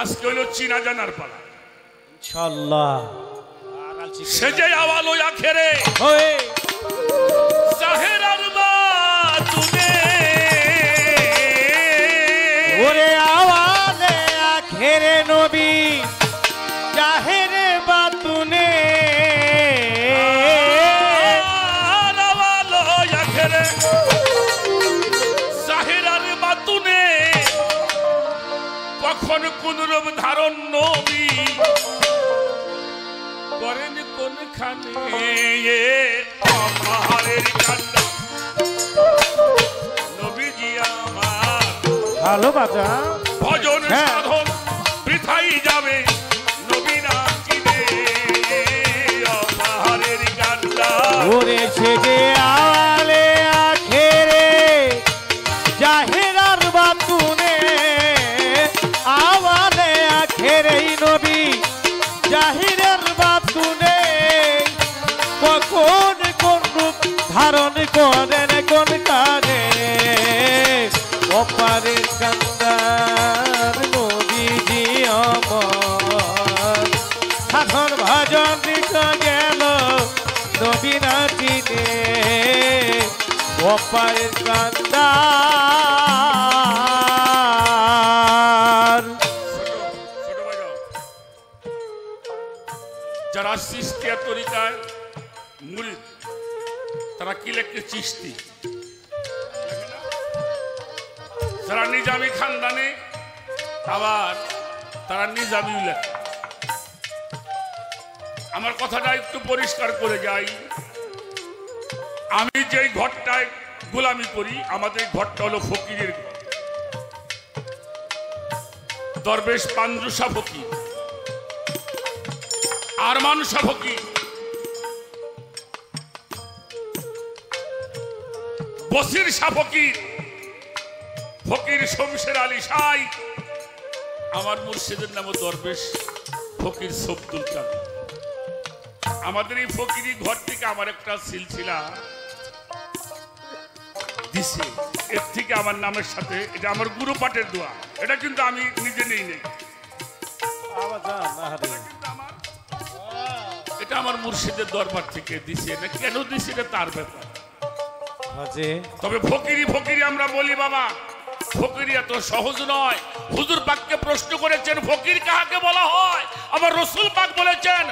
Speaker 3: আজকে হলো চিনা জানার পালা।
Speaker 4: ইনশাআল্লাহ
Speaker 3: সে যে আওয়াল ওই আখেরে
Speaker 4: ওই
Speaker 3: জাহের আর বাতুনে,
Speaker 4: ওরে আওয়ালে আখেরে নবী জাহেরে বাতুনে,
Speaker 3: আর আওয়াল ওই আখেরে জাহের আর বাতুনে, কখন কোন রূপ ধারণ নবী করেন কোনখানে। পাহাড়ের কান্না নবীজি আমার
Speaker 4: ভালো বাজা
Speaker 3: ভজন
Speaker 4: হ্যাঁ।
Speaker 3: সাধন বৃথাই যাবে, নবী না
Speaker 4: উড়েছে যে আলে আখেরে জাহেরার বাতুনে আওয়ালে আখেরে নবী জাহিরের বাতুনে কখন কোন রূপ ধারণ করেন কোন কাজে অপারের কান্দার নবীজি আমার সাধন ভজন দিতে গেল নবী না চিনে অপারের কান্দার
Speaker 3: ছোট বাজাও। যারা চিস্তিয়া তরিকায় মুরিদ তারা কি লেখে চিস্তি, যারা নিজামি খানদানে আবার তারা নিজামি লেখে। আমার কথাটা একটু পরিষ্কার করে যাই, আমি যেই ঘরটায় গোলামি করি আমাদের ঘরটা হলো ফকিরের ঘর। দরবেশ পাঞ্জুসা ফকির, আরমান শাহ ফকির, বসির শাহ ফকির, ফকির শমশের আলী শাহ, আমার মুর্শিদের নাম দরবেশ ফকির সবদুল কাদের। আমাদের এই ফকিরি ঘর থেকে আমার একটা সিলসিলা দিছে, এর থেকে আমার নামের সাথে এটা আমার গুরু পাঠের দোয়া, এটা কিন্তু আমি নিজে নেই নেই, এটা আমার মুর্শিদের দরবার থেকে দিছে। এটা কেন দিছে এটা তার ব্যাপার। তবে ফকিরি ফকিরি আমরা বলি বাবা, ফকিরি এত সহজ নয়। হুজুর পাককে প্রশ্ন করেছেন ফকির কাহাকে বলা হয়, আমার রসুল পাক বলেছেন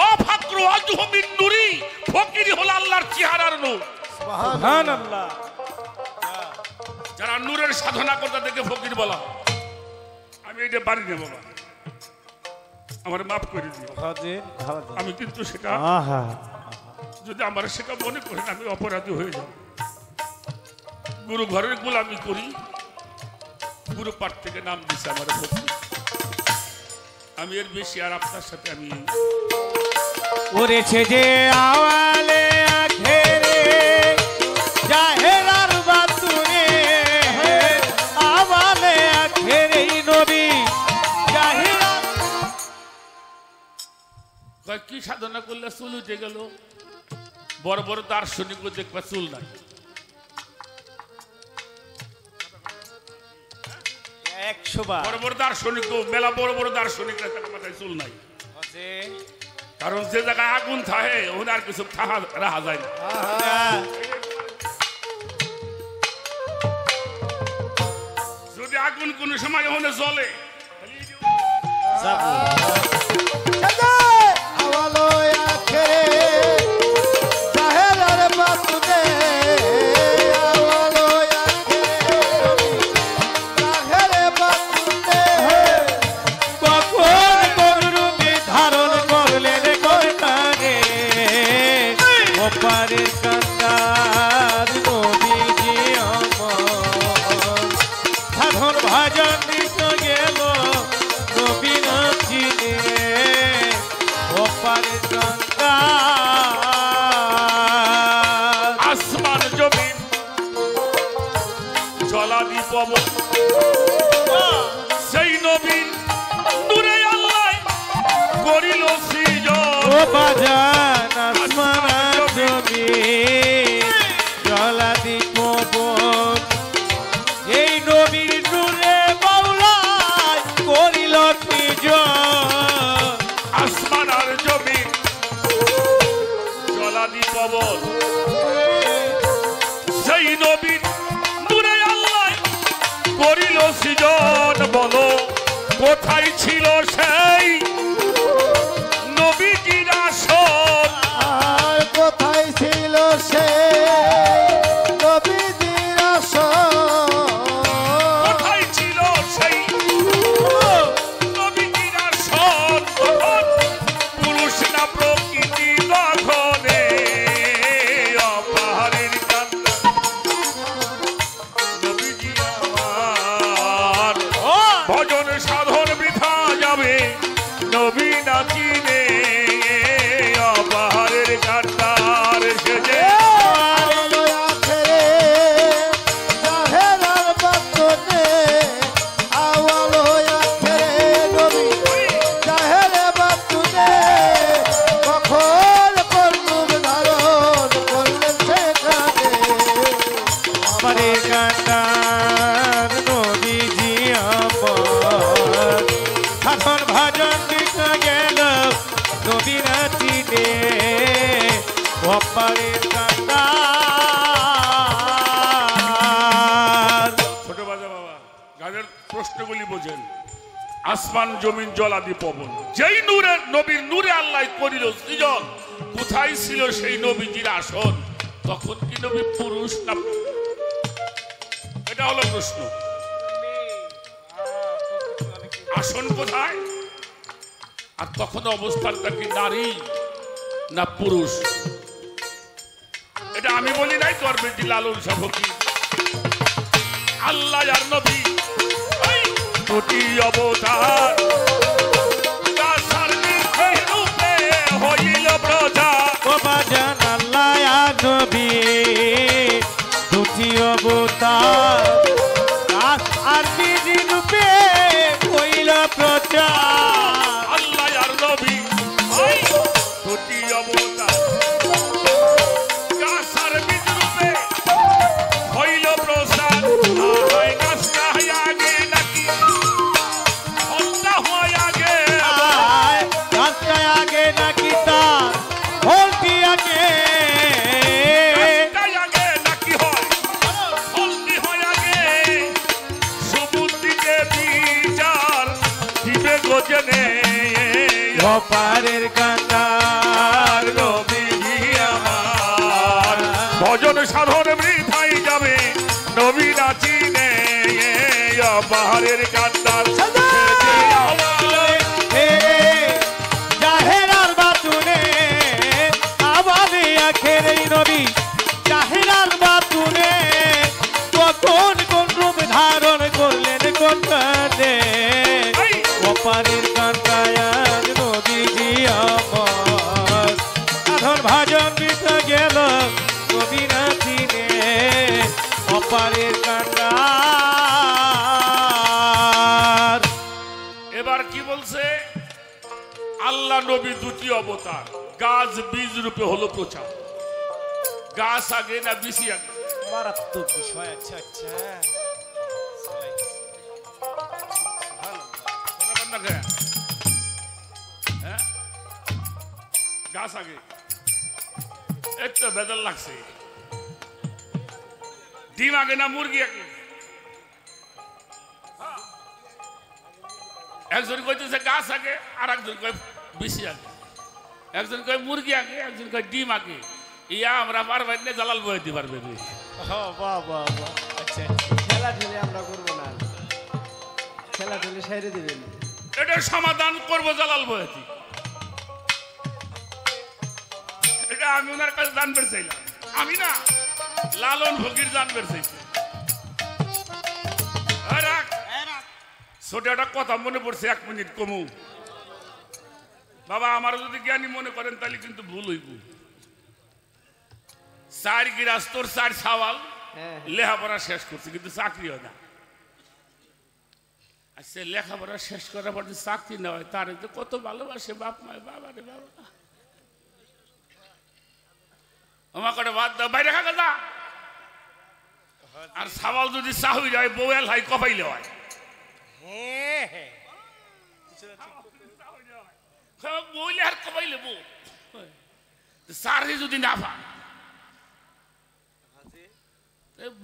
Speaker 3: ও ফাকরু আজহু মিন নূরি, ফকিরি হলো আল্লাহর চেহারার নূর।
Speaker 4: সুবহানাল্লাহ।
Speaker 3: যারা নূরের সাধনা করে তাদেরকে ফকির বলা হয়। আমি এটা পারি না বাবা, আমার মাফ করে দিও। আমি কিন্তু সেটা যদি আমার সেটা মনে করেন আমি অপরাধী হয়ে যাব। গুরু ঘরের গোলামি করি, গুরু পাঠ থেকে নাম দিছে আমার ফকির। আমি এর বেশি আর আপনার সাথে আমি
Speaker 4: উড়েছে যে আওয়ালে আখেরে জাহেরার বাতুনে আওয়ালে আখেরে নবী জাহেরা।
Speaker 3: কি সাধনা করলে চুল উঠে গেল? বড় বড় দার্শনিক দেখবা চুল নাই।
Speaker 4: 100 বার
Speaker 3: বড় বড় দার্শনিক মেলা বড় বড় দার্শনিক মাথায় চুল নাই, কারণ যে জায়গায় আগুন থাকে ওখানে আর কিছু রাখা যায় না। যদি আগুন কোন সময় ওখানে জ্বলে আসমান জমিন জলাদি পবন সেই নবীন নূরে আল্লাহ করিল সৃজন।
Speaker 4: ও বাজান আসমান জমিন জলাদি পবন এই নবীর নূরে মাওলা করিল সৃজন।
Speaker 3: আসমান আর জমিন জলাদি পবন সেই নবীন নূরে আল্লাহ করিল সৃজন। বলো কোথায় ছিল সেই নবীজির আসন,
Speaker 2: আর কোথায় ছিল সে নবীজির আসন?
Speaker 3: কোথায় ছিল সেই নবীজির আসন? তখন পুরুষ না প্রকৃতি দখলে অপারের কান্না নবীজি আমার ভজন সাধন বৃথা যাবে
Speaker 4: অপারের কান্ডার।
Speaker 3: ছোট বাজা বাবা গানের প্রশ্নগুলি বোঝেন। আসমান জমিন জল আদি পবন, যেই নূরে নবীর নূরে আল্লাহ করিল সৃজন, কোথায় ছিল সেই নবীজির আসন? তখন কি নবী পুরুষ না? এটা হলো প্রশ্ন। আসন কোথায়? আর তখন অবস্থানটা কি নারী না পুরুষ? এটা আমি বলি নাই, তোর বেটি লালন সাহকি। আল্লাহ আর নবী দুটি অবতার, রূপে হইল প্রচার।
Speaker 4: ও বাজান আল্লাহ আর নবী দুটি অবতার, গাছ আর বীজ রূপে হইল প্রচার।
Speaker 3: আল্লাহ আর নবী দুটি অবতার, গাছ আর বীজ রূপে হইল প্রচার। গাছটা আগে নাকি ফলটা হয় আগে?
Speaker 4: গাছটায় আগে নাকি তার ফলটি আগে?
Speaker 3: গাছটাই আগে নাকি হয় ফলটি হয় আগে? সুবুদ্ধিতে বিচার দিবে গজনে।
Speaker 4: অপারের কান্ডার
Speaker 3: নবীজি আমার ভজন সাধন বৃথাই যাবে নবী নাচিনে। অপারের কান্ডার
Speaker 4: জাহেরার বাতুনে আবালে আখের এই নবী, জাহেরার বাতুনে কখন কোন রূপ ধারণ করলেন কোন কাঁদে? অপারের কান্ডায় নবীজি আমার সাধন ভাজন বিতা গেল নবী নাচিনে। অপারের কান্ডার।
Speaker 3: এবার কি বলছে? আল্লাহ নবী দুটি অবতার, গাছ বীজ রূপে হলো প্রচার। গাছ আগে না বিসি আগে?
Speaker 4: মারাত্মক বিষয়। আচ্ছা আচ্ছা
Speaker 3: হ্যাঁ, গাছ আগে। একটু বেদল লাগছে। ডিম আগে না মুরগি আগে? একজন কইতেছে গাছ আগে, আর একজন কয় বিসি আগে। একজন কয় মুরগি আগে, একজন কয় ডিম আগে। ইয়া আমরা পারবেন না, জালাল বয়ে দিতে পারবে।
Speaker 4: আচ্ছা
Speaker 5: খেলা ঠেলে আমরা করবো না, খেলা ঠেলে সাইরে দিবেন।
Speaker 3: এটার সমাধান করবো জালাল বয়াতি। এটা আমি ওনার কাছে জানতে চাইলাম, আমি না লালন ফকির জানতে চাইছি। ছোট একটা কথা মনে পড়ছে, 1 মিনিট কমু। বাবা আমার যদি জ্ঞানী মনে করেন তাহলে কিন্তু ভুল হইব। 4 গিরাস্তর 4 সাওয়াল লেখাপড়া শেষ করছে, কিন্তু চাকরি হয় না। আচ্ছা লেখাপড়া শেষ করার পর চাকরি না হয়, তার তো কত ভালোবাসে বাপ মায়। বাবা রে বাবা, আমার কটা বাদ দাও, বাইরে খাকা যা। আর সাওয়াল যদি চাহুই যায়, বউয়েল হয় কপাইলে হয়। বইলে আর কপাইলে বউ সারি যদি না পা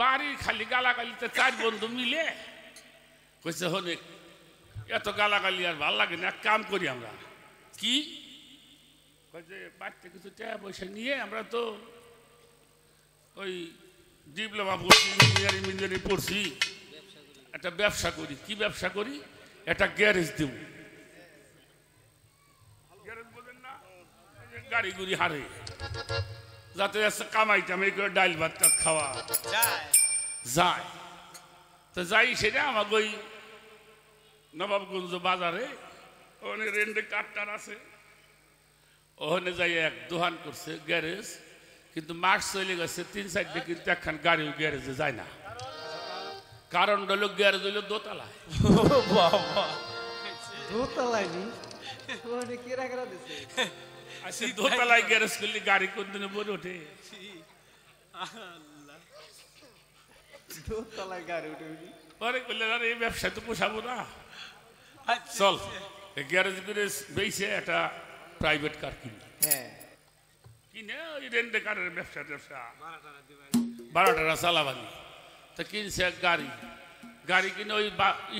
Speaker 3: বাড়ি খালি গালাগালিতে 4 বন্ধু মিলে কইছে হনে এত গালাগালি আর ভাল লাগে না, এক কাম করি আমরা। কি বাড়িতে কিছু টাকা পয়সা নিয়ে আমরা তো ওই ডিপ্লোমা পড়ছি, ইঞ্জিনিয়ারিং পড়ছি, একটা ব্যবসা করি। কি ব্যবসা করি? একটা গ্যারেজ দেব। গ্যারেজ বোঝেন না? গাড়ি গুড়ি হারে যাতে কামাই টামাই করে ডাইল ভাত টাত খাওয়া যায়। তো যাই সেটা আমাকে ওই নবাবগঞ্জ বাজারে ওখানে রেন্ডে কাঠটার আছে, ওখানে যাই এক দোকান করছে গ্যারেজ। কিন্তু মাস চলে গেছে 3-4 কিন্তু একখান গাড়ি গ্যারেজে যায় না। কারণ হলো গ্যারেজ হইল দোতলায়।
Speaker 5: দোতলায় নি ওখানে কেরা কেরা দিছে?
Speaker 3: আচ্ছা দোতলায় গ্যারেজ করলে গাড়ি কোন দিনে বলে ওঠে?
Speaker 5: দোতলায় গাড়ি উঠে
Speaker 3: পরে করলে এই ব্যবসা তো পোষাবো না, চল গ্যারেজ করে বেইছে একটা প্রাইভেট কার কিনি।
Speaker 5: হ্যাঁ
Speaker 3: কিনে ওই রেন্টে কারের ব্যবসা ভাড়াটারা চালাবানি তা কিনছে এক গাড়ি কিনে ওই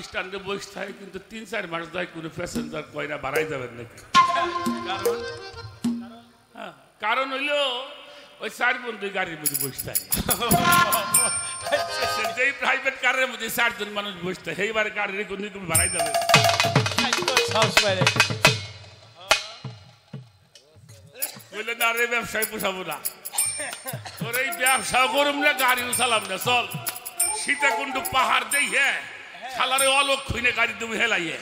Speaker 3: স্ট্যান্ডে বসে থাকে, কিন্তু 3-4 মাস যায় কোনো প্যাসেঞ্জার কয়না বাড়াই যাবেন নাকি। হ্যাঁ, কারণ হইলো ওই 4 বন্ধু গাড়ির মধ্যে বসে থাকে। যেই প্রাইভেট কারের মধ্যে 4 জন মানুষ বসে থাকে, এইবার গাড়ির কোনো বাড়াই যাবে। বললে না রে, ব্যবসায় পোষাবো না, তোর এই ব্যবসা করুম না, গাড়িও চালাম না, চল সীতাকুণ্ড পাহাড় দেই। হ্যাঁ, খালারে অলক খুইনে গাড়ি দেবো হেলাইয়ে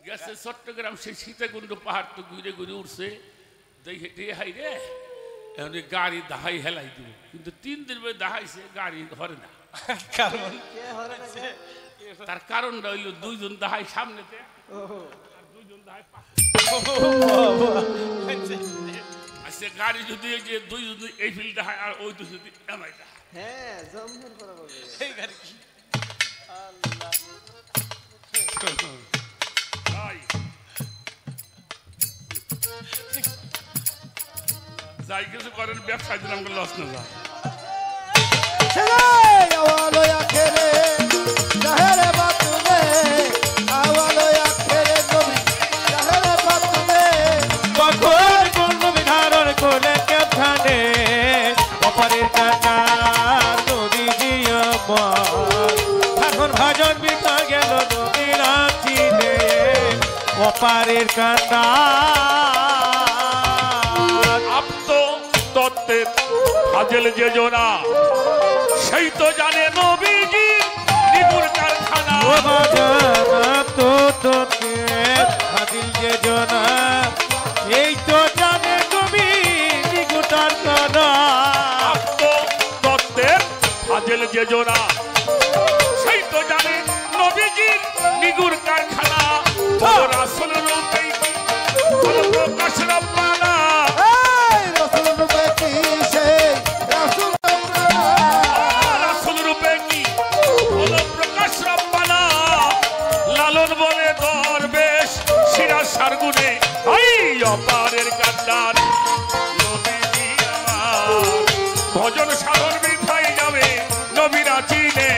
Speaker 3: গেছে চট্টগ্রাম। সেই সীতাকুণ্ড পাহাড় তো ঘুরে ঘুরে উঠছে, দেখে হাই রে এখন গাড়ি দাহাই হেলাই দিব, কিন্তু 3 দিন পরে দাহাইছে গাড়ি হরে না। তার কারণটা হইল 2 জন দাহাই সামনেতে, 2 জন দাহাই আচ্ছা, গাড়ি যদি এই যে 2 জন এই ফিল্ড দাহাই আর ওই 2 যদি এমাই দাহাই,
Speaker 5: হ্যাঁ জমজম করা বলবে
Speaker 4: এই গাড়ি কি
Speaker 3: যাই কিছু করেন, ব্যবসায় দিলাম লস না যায়।
Speaker 4: অপারের কান্না
Speaker 3: আপ্ত তত্ত্বের ফাজেল যে জোনা, সেই তো জানে নবীজি নিগুর কারখানা।
Speaker 4: ও বাজার তো তত্ত্বের ফাজিল যে জোনা, এই তো জানে নবী নিগুর কারখানা।
Speaker 3: আপ্ত তত্ত্বের ফাজেল যে জোনা, সেই তো জানে নবীজি নিগুর কারখানা। রাসূল রূপে প্রকাশ রব্বানা,
Speaker 2: রাসূল রূপে কি সেই রাসূল রব্বানা,
Speaker 3: রাসূল রূপে কি হলো প্রকাশ রব্বানা। লালন বলে দরবেশ সিরাজ সারগুনে, এই অপারের কান্দার নবীজি আমার, ভজন সাধন বৃথাই যাবে নবীরা চিনে।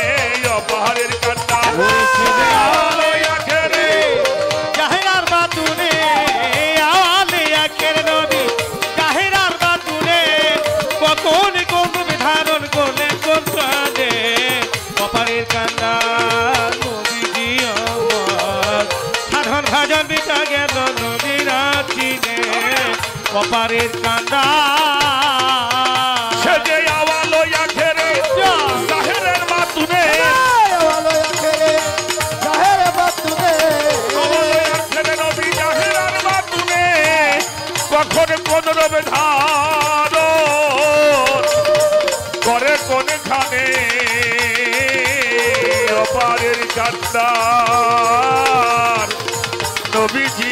Speaker 3: এই অপারের কান্দার
Speaker 4: অপারের কান্না
Speaker 3: সে যে আওয়ালো আখেরে জাহেরের মাতুনে,
Speaker 2: আওয়ালো আখেরে জাহের বাতুনে,
Speaker 3: আওয়ালো আখেরে নবী জাহেরের মাতুনে। কখন কোন রবে ধার করে কোনখানে, অপারের কান্দার নবীজি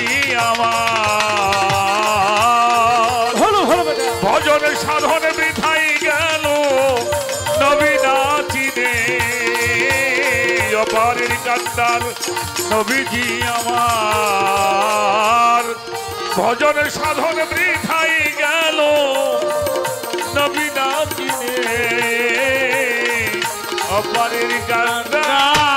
Speaker 3: আমার, ভজন সাধন বৃথাই গেল নবী না চিনে। অপারের কান্দার নবীজি আমার, ভজন সাধন বৃথাই গেল নবী না চিনে। অপারের কান্দার